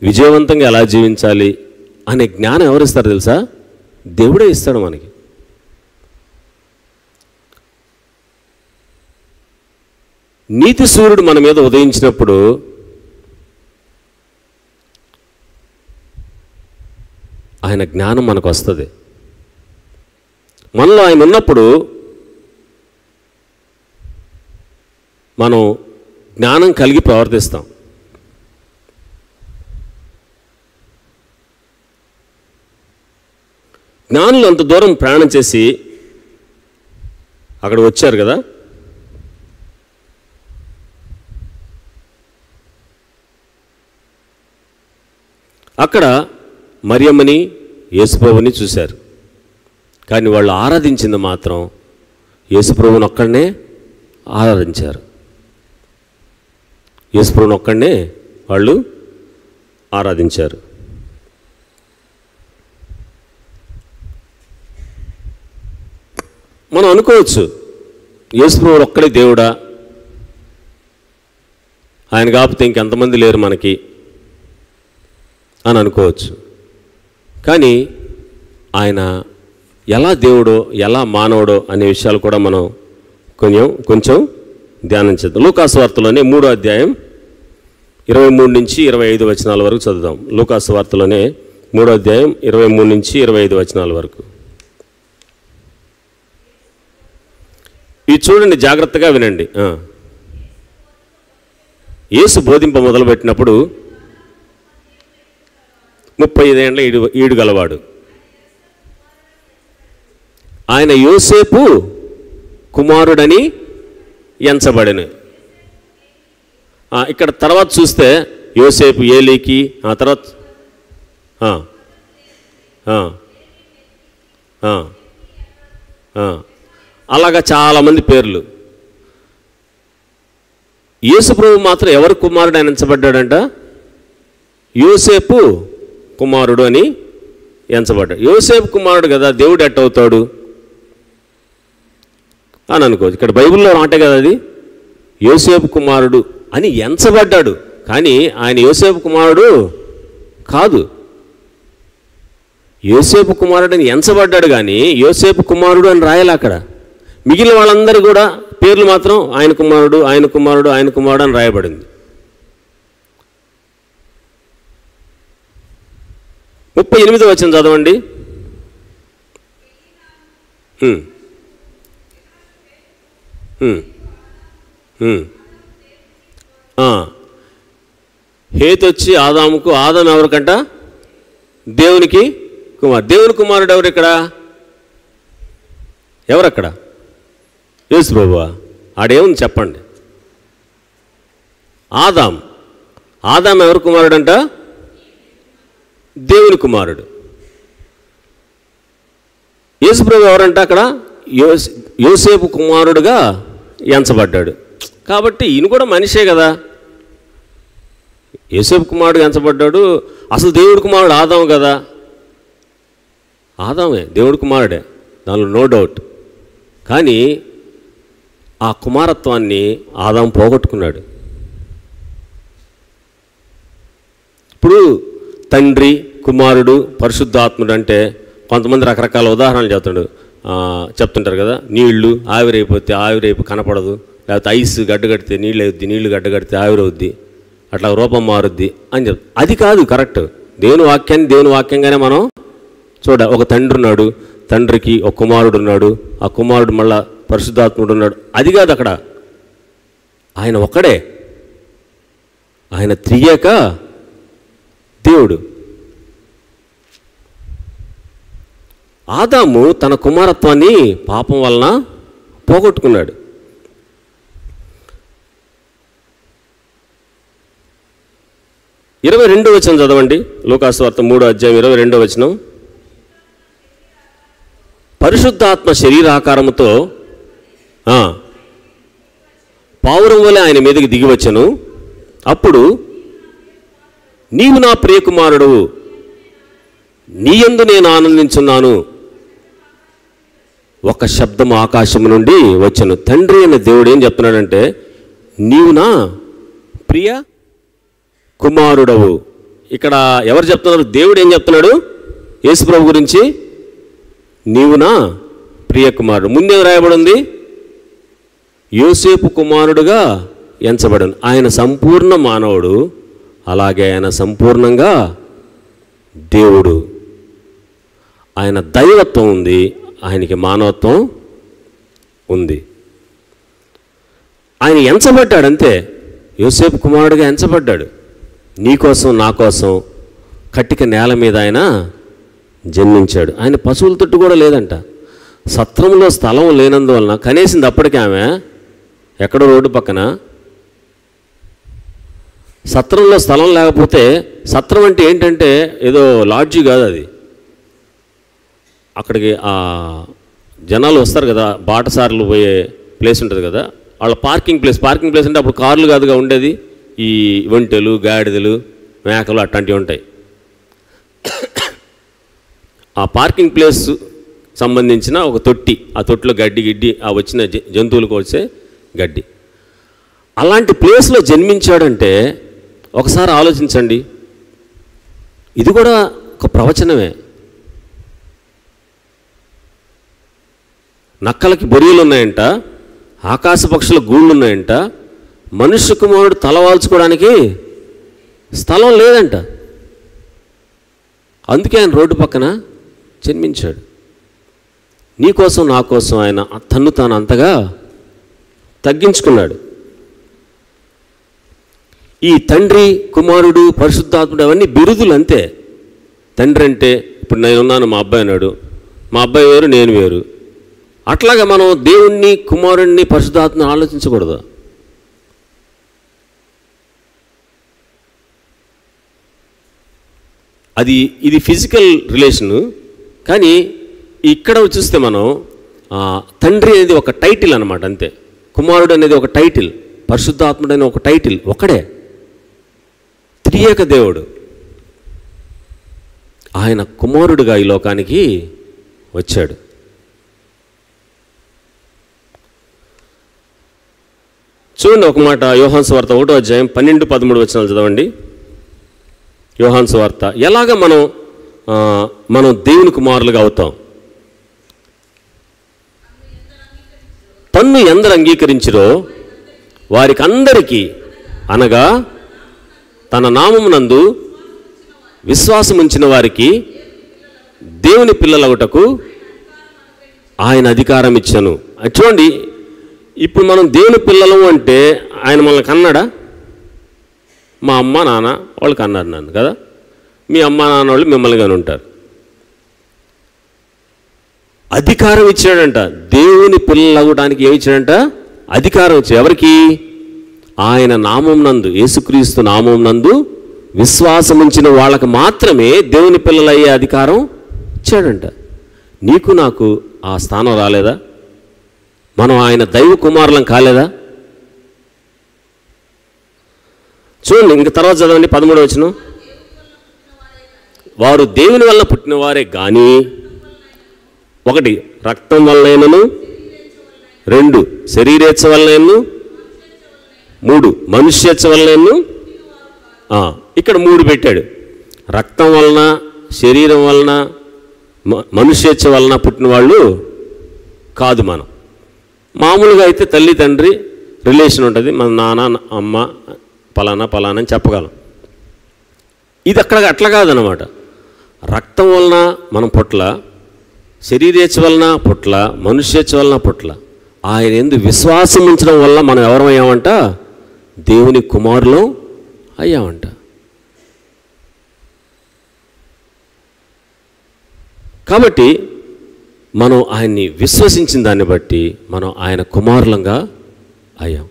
విజయవంతంగా ఎలా జీవించాలి అనే జ్ఞానం ఎవరిస్తారు తెలుసా? దేవుడే ఇస్తాడు మనకి. నీతి సూర్యుడు మన మీద ఉదయించినప్పుడు ఆయన జ్ఞానం మనకు వస్తుంది. మనలో ఆయన ఉన్నప్పుడు మనం జ్ఞానం కలిగి ప్రవర్తిస్తాం. జ్ఞానులు అంత దూరం ప్రయాణం చేసి అక్కడ వచ్చారు కదా. అక్కడ మరియమ్మని యేసుప్రభుని చూశారు. కానీ వాళ్ళు ఆరాధించింది మాత్రం యేసుప్రభుని ఒక్కడనే ఆరాధించారు. యేసుప్రభుని ఒక్కడనే వాళ్ళు ఆరాధించారు. మనం అనుకోవచ్చు యేసుప్రభుడు ఒక్కడే దేవుడా, ఆయన కాకపోతే ఇంకెంతమంది లేరు మనకి అని అనుకోవచ్చు. కానీ ఆయన ఎలా దేవుడో ఎలా మానవుడో అనే విషయాలు కూడా మనం కొంచెం ధ్యానించేద్దాం. లూకాసు వార్తలోనే 3వ అధ్యాయం 23 నుంచి 25 వచనాల వరకు చదువుదాం. లూకాసు వార్తలోనే 3వ అధ్యాయం 23 నుంచి 25 వచనాల వరకు. ఇది చూడండి, జాగ్రత్తగా వినండి. యేసు బోధింప మొదలుపెట్టినప్పుడు 35 ఏళ్ల ఈడు గలవాడు. ఆయన యోసేపు కుమారుడని ఎంచబడెను. ఇక్కడ తర్వాత చూస్తే యోసేపు ఏలీకి, ఆ తర్వాత అలాగా చాలామంది పేర్లు. యేసుప్రభు మాత్రం ఎవరు కుమారుడు అని ఎంచబడ్డాడంట? యోసేపు కుమారుడు అని ఎంచబడ్డాడు. యోసేపు కుమారుడు కదా, దేవుడు ఎట్టవుతాడు అని అనుకోవచ్చు. ఇక్కడ బైబిల్లో మాటే కదా అది, యోసేపు కుమారుడు అని ఎంచబడ్డాడు. కానీ ఆయన యోసేపు కుమారుడు కాదు. యోసేపు కుమారుడు అని ఎంచబడ్డాడు కానీ యోసేపు కుమారుడు అని రాయాలి. అక్కడ మిగిలిన వాళ్ళందరూ కూడా పేర్లు మాత్రం ఆయన కుమారుడు ఆయన కుమారుడు ఆయన కుమారుడు అని రాయబడింది. 38వ వచనం చదవండి. హేతు వచ్చి ఆదాముకు, ఆదాం ఎవరికంట? దేవునికి కుమారుడు. దేవుని కుమారుడు ఎవరు ఇక్కడ? ఎవరక్కడ? యేసు ప్రభువా? ఆడేముంది చెప్పండి. ఆదాం ఎవరు కుమారుడంట? దేవుని కుమారుడు. యేసు ప్రభు ఎవరంట? అక్కడ యోసేపు కుమారుడుగా ఎంచబడ్డాడు. కాబట్టి ఈయన కూడా మనిషే కదా. యోసేపు కుమారుడుగా ఎంచబడ్డాడు. అసలు దేవుడి కుమారుడు ఆదాం కదా. ఆదామే దేవుడి కుమారుడే, దానిలో నో డౌట్. కానీ ఆ కుమారత్వాన్ని ఆదాం పోగొట్టుకున్నాడు. ఇప్పుడు తండ్రి, కుమారుడు, పరిశుద్ధాత్ముడు అంటే కొంతమంది రకరకాల ఉదాహరణలు చెప్తుంటారు కదా. నీళ్లు ఆవిరైపోతే ఆవిరైపు కనపడదు, లేకపోతే ఐస్ గడ్డగడితే నీళ్ళు అవుద్ది, నీళ్లు గడ్డగడితే ఆవిరవుద్ది, అట్లా రూపం మారుద్ది అని చెప్తారు. అది కాదు కరెక్ట్. దేవుని వాక్యాన్ని దేవుని వాక్యంగానే మనం ఒక తండ్రి ఉన్నాడు, తండ్రికి ఒక కుమారుడు ఉన్నాడు, ఆ కుమారుడు మళ్ళా పరిశుద్ధాత్ముడు ఉన్నాడు. అది కాదు అక్కడ. ఆయన ఒక్కడే, ఆయన త్రియేక దేవుడు. ఆదాము తన కుమారత్వాన్ని పాపం వలన పోగొట్టుకున్నాడు. ఇరవై 22వ వచనం చదవండి. లూకాసు వార్త 3వ అధ్యాయం 22వ వచనం. పరిశుద్ధాత్మ శరీరాకారముతో పావురం వలె ఆయన మీదకి దిగివచ్చెను. అప్పుడు నీవు నా ప్రియకుమారుడు, నీ యందు నేను ఆనందించున్నాను. ఒక శబ్దం ఆకాశం నుండి వచ్చెను. తండ్రి అనే దేవుడు ఏం చెప్తున్నాడంటే, నీవు నా ప్రియ కుమారుడవు. ఇక్కడ ఎవరు చెప్తున్నారు? దేవుడు ఏం చెప్తున్నాడు యేసుప్రభు గురించి? నీవు నా ప్రియ కుమారుడు. ముందేం రాయబడి ఉంది? యోసేపు కుమారుడుగా ఎంచబడను. ఆయన సంపూర్ణ మానవుడు, అలాగే ఆయన సంపూర్ణంగా దేవుడు. ఆయన దైవత్వం ఉంది, ఆయనకి మానవత్వం ఉంది. ఆయన ఎంచబడ్డాడు అంతే. యోసేపు కుమారుడుగా ఎంచబడ్డాడు. నీకోసం నా కోసం కట్టిక నేల మీద ఆయన జన్మించాడు. ఆయన పశువుల తొట్టు కూడా లేదంట. సత్రంలో స్థలం లేనందువలన కనేసింది అప్పటికే ఆమె ఎక్కడో రోడ్డు పక్కన. సత్రంలో స్థలం లేకపోతే, సత్రం అంటే ఏంటంటే ఏదో లాడ్జీ కాదు అది. అక్కడికి జనాలు వస్తారు కదా, బాటసార్లు పోయే ప్లేస్ ఉంటుంది కదా, వాళ్ళ పార్కింగ్ ప్లేస్ అంటే అప్పుడు కార్లు కాదుగా ఉండేది, ఈ ఒంటెలు, గాడిదలు, మేకలు అట్లాంటివి ఉంటాయి. ఆ పార్కింగ్ ప్లేస్ సంబంధించిన ఒక తొట్టి, ఆ తొట్టిలో గడ్డి ఆ వచ్చిన జంతువులకు వచ్చే గడ్డి, అలాంటి ప్లేస్లో జన్మించాడంటే ఒకసారి ఆలోచించండి. ఇది కూడా ఒక ప్రవచనమే. నక్కలకి బొరియలు ఉన్నాయంట, ఆకాశ పక్షుల గూళ్ళు ఉన్నాయంట, మనుష్య కుమారుడు తలవాల్చుకోవడానికి స్థలం లేదంట. అందుకే ఆయన రోడ్డు పక్కన జన్మించాడు. నీకోసం నా కోసం ఆయన తన్ను తాను అంతగా తగ్గించుకున్నాడు. ఈ తండ్రి, కుమారుడు, పరిశుద్ధాత్ముడు అవన్నీ బిరుదులు అంతే. తండ్రి అంటే ఇప్పుడు నేనున్నాను, మా అబ్బాయి అన్నాడు, మా అబ్బాయి వేరు, నేను వేరు. అట్లాగా మనం దేవుణ్ణి, కుమారుణ్ణి, పరిశుద్ధాత్మని ఆలోచించకూడదు. ఇది ఫిజికల్ రిలేషను. కానీ ఇక్కడ చూస్తే మనం తండ్రి అనేది ఒక టైటిల్ అన్నమాట అంతే. కుమారుడు అనేది ఒక టైటిల్, పరిశుద్ధాత్ముడు అనేది ఒక టైటిల్. ఒకడే త్రియేక దేవుడు. ఆయన కుమారుడుగా ఈ లోకానికి వచ్చాడు. చూడండి ఒక మాట, యోహాను సువార్త 1వ అధ్యాయం 12-13 వచనాలు చదవండి. యోహాను సువార్త. ఎలాగ మనం దేవుని కుమారులుగా అవుతాం? తన్ను ఎందరు అంగీకరించిరో వారికి అందరికీ, అనగా తన నామమునందు విశ్వాసముంచిన వారికి దేవుని పిల్లలగుటకు ఆయన అధికారం ఇచ్చెను. చూడండి, ఇప్పుడు మనం దేవుని పిల్లలు అంటే ఆయన మనల్ని కన్నాడా? మా అమ్మ నాన్న వాళ్ళు కన్నారు నన్ను కదా. మీ అమ్మ నాన్న వాళ్ళు మిమ్మల్ని కానీ ఉంటారు. అధికారం ఇచ్చాడంట. దేవుని పిల్లలు అవ్వడానికి ఏమి ఇచ్చాడంట? అధికారం ఇచ్చాడు. ఎవరికి? ఆయన నామం నందు, యేసుక్రీస్తు నామం నందు విశ్వాసం ఉంచిన వాళ్ళకి మాత్రమే దేవుని పిల్లలు అయ్యే అధికారం ఇచ్చాడంట. నీకు నాకు ఆ స్థానం రాలేదా? మనం ఆయన దైవ కుమారులం కాలేదా? చూడండి, ఇంక తర్వాత చదవండి 13వ వచనం. వారు దేవుని వల్ల పుట్టిన వారే కానీ, 1 రక్తం వల్లనైనను, 2 శరీరేచ్ఛ వల్లనైనను, 3 మనుష్యేచ్ఛ వల్లనైనను. ఇక్కడ 3 పెట్టాడు. రక్తం వలన, శరీరం వలన, మనుష్యేచ్ఛ వలన పుట్టిన వాళ్ళు కాదు. మనం మామూలుగా అయితే తల్లి తండ్రి రిలేషన్ ఉంటుంది, మన నాన్న అమ్మ పలానా పలానా అని చెప్పగలం. ఇది అట్లా కాదనమాట. రక్తం వలన మనం పుట్ల, శరీరేచ్ఛ వలన పుట్ల, మనుష్యేచ్ఛ వలన పుట్ల. ఆయన యందు విశ్వాసం ఉంచడం వల్ల మనం ఎవరమయ్యామంట? దేవుని కుమారులం అయ్యామంట. కాబట్టి మనం ఆయన్ని విశ్వసించిన దాన్ని బట్టి మనం ఆయన కుమారులంగా అయ్యాం.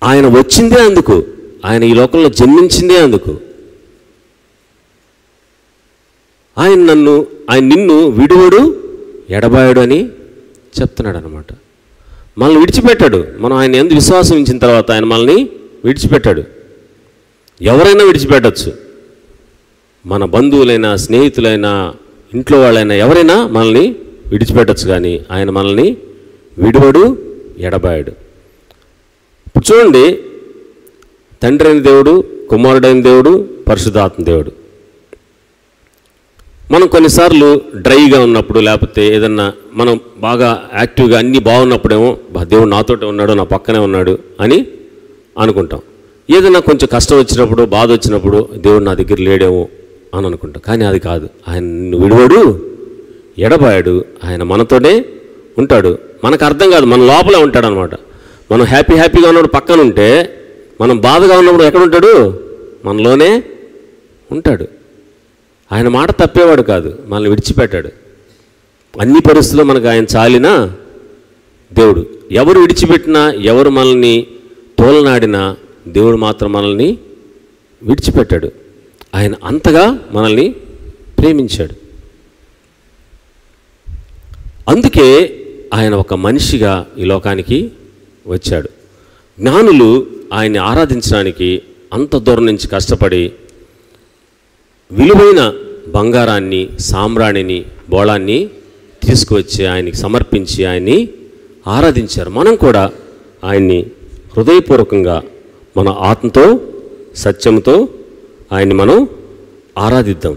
ఆయన వచ్చిందే అందుకు, ఆయన ఈ లోకంలో జన్మించిందే అందుకు. ఆయన నిన్ను విడువడు ఎడబాయడు అని చెప్తున్నాడు అనమాట. మనల్ని విడిచిపెట్టాడు. మనం ఆయన యందు విశ్వాసం ఉంచిన తర్వాత ఆయన మనల్ని విడిచిపెట్టాడు. ఎవరైనా విడిచిపెట్టచ్చు, మన బంధువులైనా, స్నేహితులైనా, ఇంట్లో వాళ్ళైనా ఎవరైనా మనల్ని విడిచిపెట్టచ్చు, కానీ ఆయన మనల్ని విడువడు ఎడబాయడు. ఇప్పుడు చూడండి, తండ్రి అయిన దేవుడు, కుమారుడైన దేవుడు, పరిశుద్ధాత్మ దేవుడు. మనం కొన్నిసార్లు డ్రైగా ఉన్నప్పుడు, లేకపోతే ఏదన్నా మనం బాగా యాక్టివ్గా అన్నీ బాగున్నప్పుడేమో దేవుడు నాతోటే ఉన్నాడు, నా పక్కనే ఉన్నాడు అని అనుకుంటాం. ఏదైనా కొంచెం కష్టం వచ్చినప్పుడు, బాధ వచ్చినప్పుడు దేవుడు నా దగ్గర లేడేమో అని అనుకుంటాం. కానీ అది కాదు. ఆయన విడువడు ఎడబాయడు. ఆయన మనతోనే ఉంటాడు. మనకు అర్థం కాదు, మన లోపలే ఉంటాడు అనమాట. మనం హ్యాపీగా ఉన్నప్పుడు పక్కన ఉంటే, మనం బాధగా ఉన్నప్పుడు ఎక్కడ ఉంటాడు? మనలోనే ఉంటాడు. ఆయన మాట తప్పేవాడు కాదు, మనల్ని విడిచిపెట్టాడు. అన్ని పరిస్థితుల్లో మనకు ఆయన చాలిన దేవుడు. ఎవరు విడిచిపెట్టినా, ఎవరు మనల్ని తోలనాడినా దేవుడు మాత్రం మనల్ని విడిచిపెట్టాడు. ఆయన అంతగా మనల్ని ప్రేమించాడు. అందుకే ఆయన ఒక మనిషిగా ఈ లోకానికి వచ్చాడు. జ్ఞానులు ఆయన్ని ఆరాధించడానికి అంత దూరం నుంచి కష్టపడి విలువైన బంగారాన్ని, సామ్రాణిని, బోళాన్ని తీసుకువచ్చి ఆయనకి సమర్పించి ఆయన్ని ఆరాధించారు. మనం కూడా ఆయన్ని హృదయపూర్వకంగా మన ఆత్మతో, సత్యంతో ఆయన్ని మనం ఆరాధిద్దాం.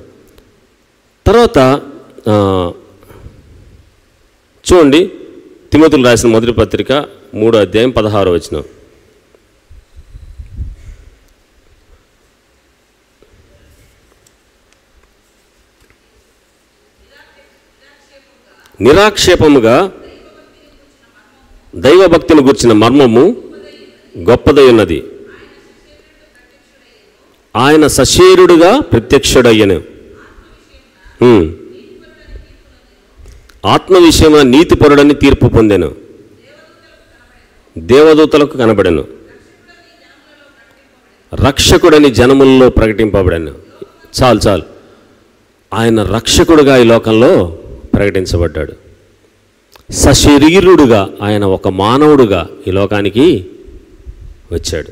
తర్వాత చూడండి, తిమోతికి రాసిన మొదటి పత్రిక 3వ అధ్యాయం 16వ వచనం. నిరాక్షేపముగా దైవభక్తిని గూర్చిన మర్మము గొప్పదై ఉన్నది. ఆయన సశరీరుడుగా ప్రత్యక్షుడయ్యను. ఆత్మ విషయమున నీతిపరుడని తీర్పు పొందెను. దేవదూతలకు కనబడెను. రక్షకుడని జనములలో ప్రకటింపబడెను. చాలు. ఆయన రక్షకుడుగా ఈ లోకంలో ప్రకటించబడ్డాడు. సశరీరుడుగా ఆయన ఒక మానవుడుగా ఈ లోకానికి వచ్చాడు.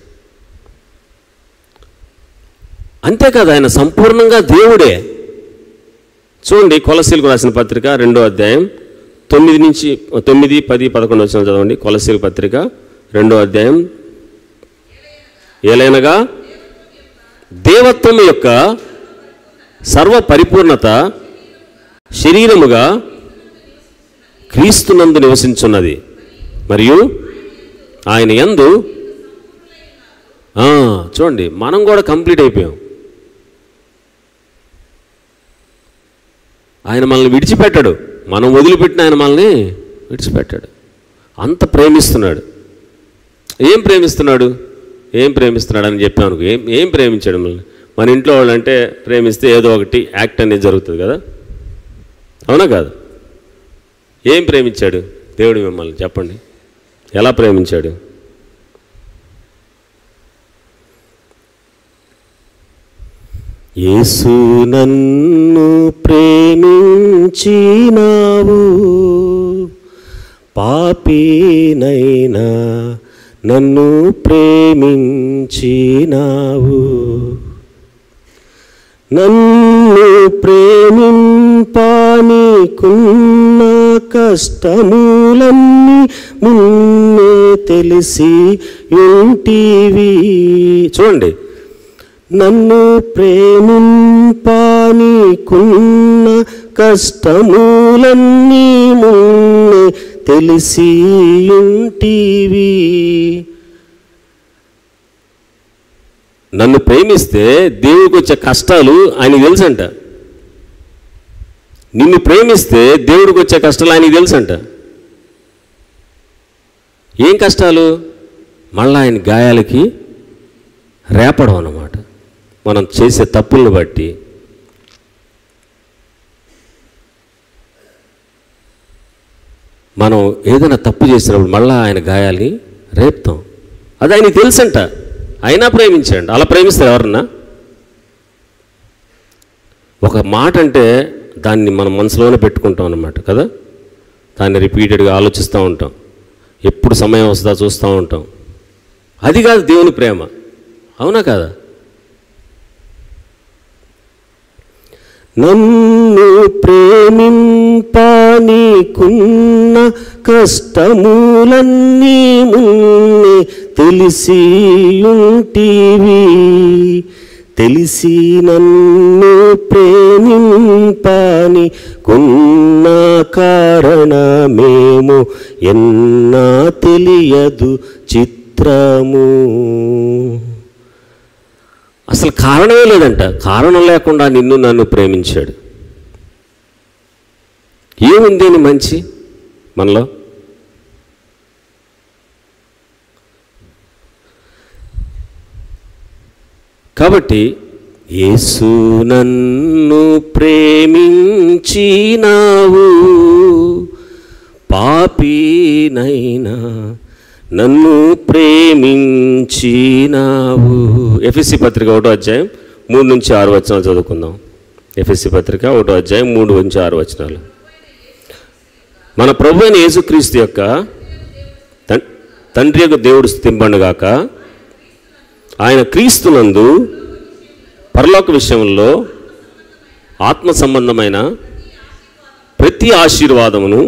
అంతేకాదు, ఆయన సంపూర్ణంగా దేవుడే. చూడండి, కొలసీలకు రాసిన పత్రిక 2వ అధ్యాయం 9, 10, 11 వచనం చదవండి. కొలసీల పత్రిక 2వ అధ్యాయం. ఏలైనగా దేవత్వం యొక్క సర్వ పరిపూర్ణత శరీరముగా క్రీస్తునందు నివసించున్నది, మరియు ఆయన యందు చూడండి, మనం కూడా కంప్లీట్ అయిపోయాం. ఆయన మనల్ని విడిచిపెట్టాడు. మనం వదిలిపెట్టిన ఆయన మనల్ని విడిచిపెట్టాడు. అంత ప్రేమిస్తున్నాడు. ఏం ప్రేమిస్తున్నాడు అని చెప్పాను. ఏం ప్రేమించాడు మనల్ని? మన ఇంట్లో వాళ్ళంటే ప్రేమిస్తే ఏదో ఒకటి యాక్ట్ అనేది జరుగుతుంది కదా, అవునా కాదు? ఏం ప్రేమించాడు దేవుడు మిమ్మల్ని? చెప్పండి, ఎలా ప్రేమించాడు? యేసు నన్ను ప్రేమించినావు, పాపినైనా నన్ను ప్రేమించినావు. నన్ను ప్రేమింపానికున్న కష్టములన్నీ మున్నే తెలిసి ఉంటివి. చూడండి, నన్ను ప్రేమింపానికున్న కష్టములన్నీ మున్నే తెలిసి ఉంటివి. నన్ను ప్రేమిస్తే దేవుడికి వచ్చే కష్టాలు ఆయనకి తెలుసంట. నిన్ను ప్రేమిస్తే దేవుడికి వచ్చే కష్టాలు ఆయనకి తెలుసంట. ఏం కష్టాలు? మళ్ళీ ఆయన గాయాలకి రేపడం అన్నమాట. మనం చేసే తప్పులను బట్టి మనం ఏదైనా తప్పు చేసినప్పుడు మళ్ళీ ఆయన గాయాల్ని రేపుతాం. అది ఆయనకి తెలుసంట, అయినా ప్రేమించండి. అలా ప్రేమిస్తారు ఎవరన్నా? ఒక మాట అంటే దాన్ని మనం మనసులోనే పెట్టుకుంటాం అన్నమాట కదా. దాన్ని రిపీటెడ్గా ఆలోచిస్తూ ఉంటాం, ఎప్పుడు సమయం వస్తుందా చూస్తూ ఉంటాం. అది కాదు దేవుని ప్రేమ, అవునా కాదా? నన్ను ప్రేమింప నీకున్న కష్టములన్నీ మున్నే తెలిసి ఉంటివి, తెలిసి నన్ను ప్రేమింపని కొన్న కారణమేమో ఎన్నా తెలియదు చిత్రము. అసలు కారణమే లేదంట, కారణం లేకుండా నిన్ను నన్ను ప్రేమించాడు. ఏముంది అని మంచి మనలో? కాబట్టి యేసు నన్ను ప్రేమించినావు, పాపినైనా నన్ను ప్రేమించినావు. ఎఫెసీ పత్రిక 1వ అధ్యాయం 3-6 వచనాలు చదువుకుందాం. ఎఫెసీ పత్రిక 1వ అధ్యాయం 3-6 వచనాలు. మన ప్రభు అయిన యేసుక్రీస్తు యొక్క తండ్రి యొక్క దేవుడు స్తుతింపబడుగాక. ఆయన క్రీస్తునందు పరలోక విషయంలో ఆత్మ సంబంధమైన ప్రతి ఆశీర్వాదమును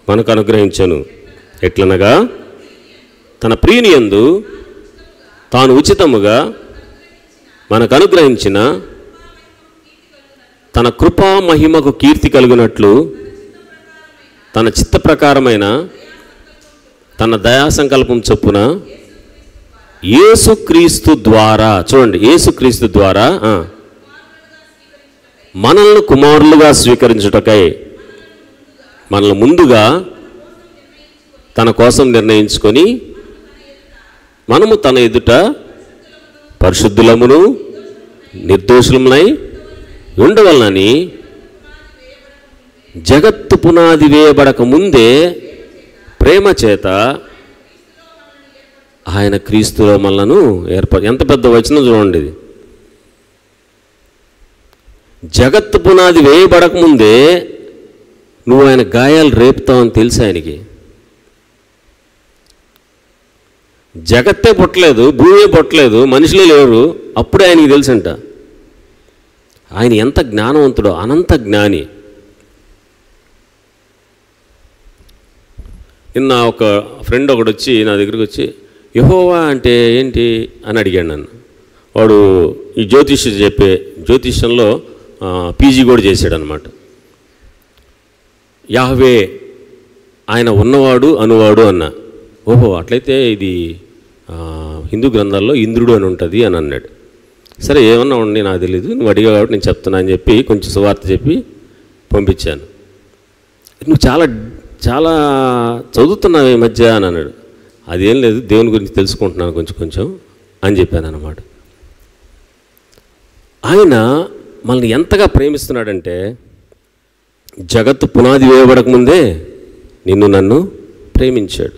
మనకు అనుగ్రహించను. ఎట్లనగా తన ప్రియుని యందు తాను ఉచితముగా మనకు అనుగ్రహించిన తన కృపా మహిమకు కీర్తి కలుగునట్లు తన చిత్త ప్రకారమైన తన దయా సంకల్పం చొప్పున యేసుక్రీస్తు ద్వారా, చూడండి, యేసుక్రీస్తు ద్వారా మనల్ని కుమారులుగా స్వీకరించుటకై మనల్ని ముందుగా తన కోసం నిర్ణయించుకొని మనము తన ఎదుట పరిశుద్ధులమును నిర్దోషులమునై ఉండవలనని జగత్తు పునాది వేయబడక ముందే ప్రేమ చేత ఆయన క్రీస్తులో మనలను ఏర్పాటు. ఎంత పెద్ద వచనం చూడండి ఇది. జగత్తు పునాది వేయబడక ముందే నువ్వు ఆయన గాయాలు రేపుతావని తెలుసు ఆయనకి. జగత్తే పుట్టలేదు, భూమి పుట్టలేదు, మనుషులే లేరు, అప్పుడే ఆయనకి తెలుసంట. ఆయన ఎంత జ్ఞానవంతుడో, అనంత జ్ఞాని. నిన్న ఒక ఫ్రెండ్ ఒకడు వచ్చి నా దగ్గరికి వచ్చి యెహోవా అంటే ఏంటి అని అడిగాడు నన్ను. వాడు ఈ జ్యోతిష్యంలో పీజీ కూడా చేశాడు అనమాట. యాహ్వే ఆయన ఉన్నవాడు అనువాడు అన్న. ఓహో అట్లయితే ఇది హిందూ గ్రంథాల్లో ఇంద్రుడు అని ఉంటుంది అని అన్నాడు. సరే ఏమన్నా ఉండి నాకు తెలీదు, నువ్వు అడిగా కాబట్టి నేను చెప్తున్నా అని చెప్పి కొంచెం సువార్త చెప్పి పంపించాను. నువ్వు చాలా చాలా చదువుతున్నావు ఈ మధ్య అని అన్నాడు. అదేం లేదు, దేవుని గురించి తెలుసుకుంటున్నాను కొంచెం కొంచెం అని చెప్పాను అన్నమాట. ఆయన మనల్ని ఎంతగా ప్రేమిస్తున్నాడంటే జగత్తు పునాది వేయబడకముందే నిన్ను నన్ను ప్రేమించాడు.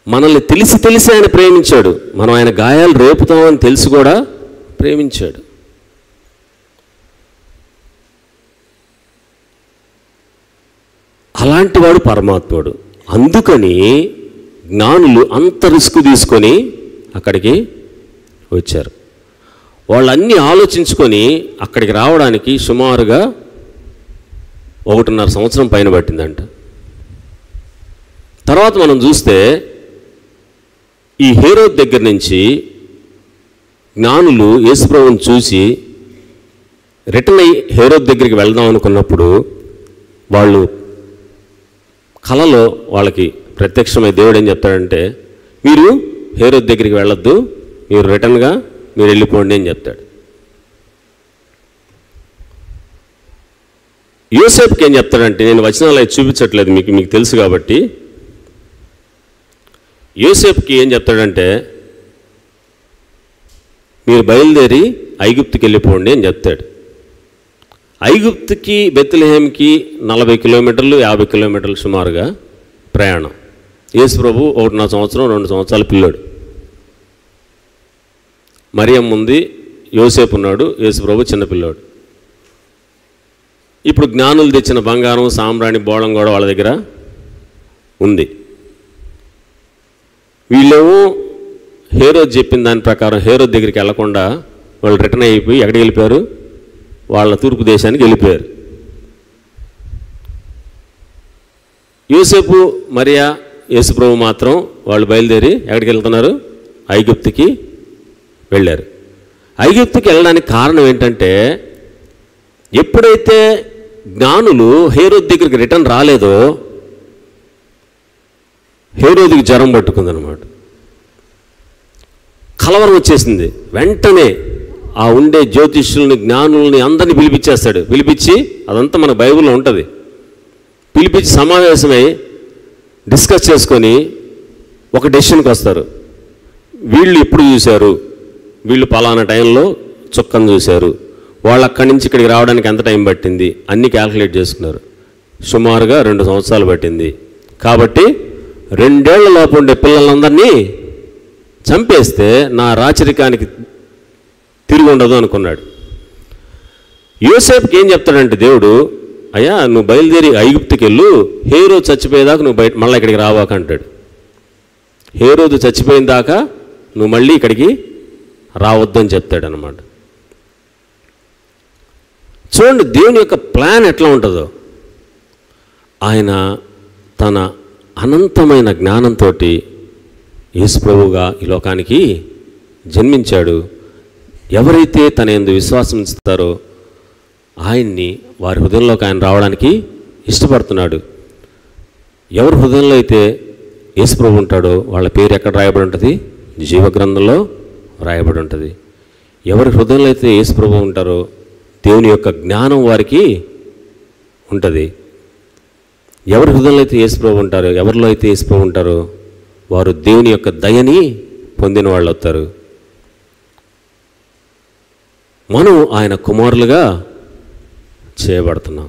మనల్ని తెలిసి ఆయన ప్రేమించాడు. మనం ఆయన గాయాలు రేపుతామని తెలిసి కూడా ప్రేమించాడు. అలాంటి వాడు పరమాత్ముడు. అందుకని జ్ఞానులు అంత రిస్క్ తీసుకొని అక్కడికి వచ్చారు. వాళ్ళన్నీ ఆలోచించుకొని అక్కడికి రావడానికి సుమారుగా 1.5 సంవత్సరం పైన పట్టిందంట. తర్వాత మనం చూస్తే ఈ హేరోద్ దగ్గర నుంచి జ్ఞానులు యేసుప్రభువుని చూసి రిటర్న్ అయ్యి హేరోద్ దగ్గరికి వెళ్దాం అనుకున్నప్పుడు వాళ్ళు కలలో వాళ్ళకి ప్రత్యక్షమై దేవుడు ఏం చెప్తాడంటే, మీరు హేరోద్ దగ్గరికి వెళ్ళొద్దు, మీరు రిటర్న్గా మీరు వెళ్ళిపోండి అని చెప్తాడు. యోసేపుకి ఏం చెప్తాడంటే, నేను వచనాలు అవి చూపించట్లేదు మీకు తెలుసు కాబట్టి, యోసేపుకి ఏం చెప్తాడంటే మీరు బయలుదేరి ఐగుప్తుకి వెళ్ళిపోండి అని చెప్తాడు. ఐగుప్తుకి బెత్లెహేంకి 40 కిలోమీటర్లు 50 కిలోమీటర్లు సుమారుగా ప్రయాణం. యేసు ప్రభు 1.5 సంవత్సరం 2 సంవత్సరాల పిల్లోడు. మరియమ్మ ఉంది, యోసేపు ఉన్నాడు, యేసు ప్రభు చిన్నపిల్లోడు. ఇప్పుడు జ్ఞానులు తెచ్చిన బంగారం, సాంబ్రాణి, బోళం కూడా వాళ్ళ దగ్గర ఉంది. వీళ్ళేమో హేరోద్ చెప్పిన దాని ప్రకారం హేరోద్ దగ్గరికి వెళ్లకుండా వాళ్ళు రిటర్న్ అయిపోయి ఎక్కడికి వెళ్ళిపోయారు? వాళ్ళ తూర్పు దేశానికి వెళ్ళిపోయారు. యోసేపు, మరియా, యేసుప్రభు మాత్రం వాళ్ళు బయలుదేరి ఎక్కడికి వెళ్తున్నారు? ఐగుప్తుకి వెళ్ళారు. ఐగుప్తుకి వెళ్ళడానికి కారణం ఏంటంటే, ఎప్పుడైతే జ్ఞానులు హేరోద్ దగ్గరికి రిటర్న్ రాలేదో హేరోదుకి జ్వరం పట్టుకుందనమాట. కలవరం వచ్చేసింది. వెంటనే ఆ ఉండే జ్యోతిష్యుల్ని, జ్ఞానుల్ని అందరినీ పిలిపించేస్తాడు. పిలిపించి, అదంతా మన బైబిల్లో ఉంటుంది, పిలిపించి సమావేశమై డిస్కస్ చేసుకొని ఒక డెసిషన్కి వస్తారు. వీళ్ళు ఎప్పుడు చూశారు? వీళ్ళు పలానా టైంలో చుక్కను చూశారు. వాళ్ళు అక్కడి నుంచి ఇక్కడికి రావడానికి ఎంత టైం పట్టింది అన్నీ క్యాల్కులేట్ చేసుకున్నారు. సుమారుగా 2 సంవత్సరాలు పట్టింది. కాబట్టి 2 ఏళ్ల లోపు ఉండే పిల్లలందరినీ చంపేస్తే నా రాచరికానికి తిరిగి ఉండదు అనుకున్నాడు. యోసేపుకి ఏం చెప్తాడంటే దేవుడు, అయ్యా నువ్వు బయలుదేరి ఐగుప్తుకి వెళ్ళు, హేరోదు చచ్చిపోయేదాకా నువ్వు మళ్ళీ ఇక్కడికి రావాక అంటాడు. హేరోదు చచ్చిపోయిన దాకా నువ్వు మళ్ళీ ఇక్కడికి రావద్దని చెప్తాడనమాట. చూడండి దేవుని యొక్క ప్లాన్ ఎట్లా ఉంటుందో. ఆయన తన అనంతమైన జ్ఞానంతో యేసుప్రభువుగా ఈ లోకానికి జన్మించాడు. ఎవరైతే తన యందు విశ్వాసం ఇస్తారో ఆయన్ని వారి హృదయంలోకి ఆయన రావడానికి ఇష్టపడుతున్నాడు. ఎవరి హృదయంలో అయితే యేసుప్రభు ఉంటాడో వాళ్ళ పేరు ఎక్కడ రాయబడి ఉంటుంది? జీవగ్రంథంలో రాయబడి ఉంటుంది. ఎవరి హృదయంలో అయితే యేసుప్రభు ఉంటారో దేవుని యొక్క జ్ఞానం వారికి ఉంటుంది. ఎవరి హృదయంలో అయితే యేసుప్రభు ఉంటారో, ఎవరిలో అయితే యేసుప్రభు ఉంటారో వారు దేవుని యొక్క దయని పొందిన వాళ్ళు అవుతారు. మనం ఆయన కుమారులుగా చేయబడుతున్నాం.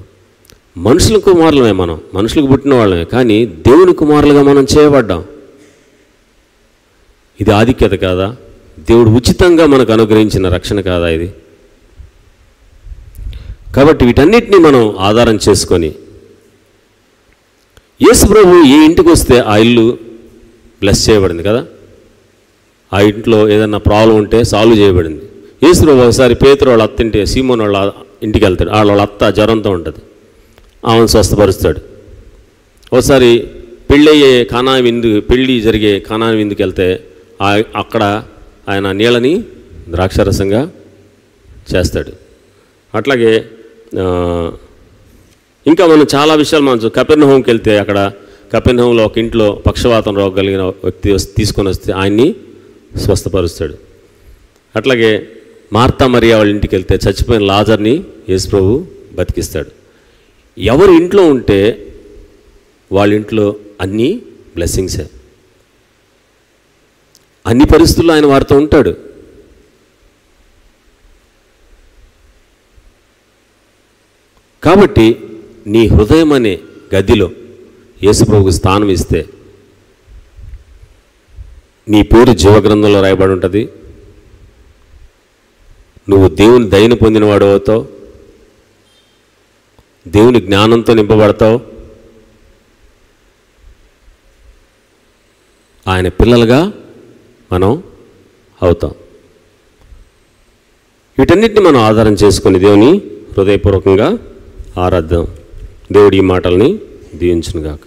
మనుషుల కుమారులమే, మనం మనుషులకు పుట్టిన వాళ్ళమే, కానీ దేవుని కుమారులుగా మనం చేయబడ్డాం. ఇది ఆధిక్యత కాదా? దేవుడు ఉచితంగా మనకు అనుగ్రహించిన రక్షణ కాదా ఇది? కాబట్టి వీటన్నిటినీ మనం ఆధారం చేసుకొని యేసు ప్రభు ఏ ఇంటికి వస్తే ఆ ఇల్లు బ్లెస్ చేయబడింది కదా. ఆ ఇంట్లో ఏదన్నా ప్రాబ్లం ఉంటే సాల్వ్ చేయబడింది. యేసు ప్రభు ఒకసారి పేతురు వాళ్ళ అత్త సీమోన్ వాళ్ళ ఇంటికి వెళ్తాడు. వాళ్ళ అత్త జ్వరంతో ఉంటుంది, ఆమెను స్వస్థపరుస్తాడు. ఒకసారి పెళ్ళి జరిగే కానా విందుకి వెళ్తే అక్కడ ఆయన నీళ్ళని ద్రాక్షరసంగా చేస్తాడు. అట్లాగే ఇంకా మనం చాలా విషయాలు మనం కపెర్నహూముకి వెళ్తే అక్కడ కపెర్నహూములో ఒక ఇంట్లో పక్షవాతం రోగం కలిగిన వ్యక్తి తీసుకొని వస్తే ఆయన్ని స్వస్థపరుస్తాడు. అట్లాగే మార్తా మరియా వాళ్ళ ఇంటికి వెళ్తే చచ్చిపోయిన లాజర్ని యేసు ప్రభు బతికిస్తాడు. ఎవరి ఇంట్లో ఉంటే వాళ్ళ ఇంట్లో అన్నీ బ్లెస్సింగ్సే. అన్ని పరిస్థితుల్లో ఆయన వారితో ఉంటాడు. కాబట్టి నీ హృదయం అనే గదిలో యేసుప్రభుకు స్థానం ఇస్తే నీ పేరు జీవగ్రంథంలో రాయబడి ఉంటుంది. నువ్వు దేవుని దయను పొందినవాడు అవుతావు, దేవుని జ్ఞానంతో నింపబడతావు, ఆయన పిల్లలుగా మనం అవుతాం. వీటన్నిటిని మనం ఆధారం చేసుకొని దేవుని హృదయపూర్వకంగా ఆరాధ్యం. దేవుడి ఈ మాటల్ని దీవించునుగాక.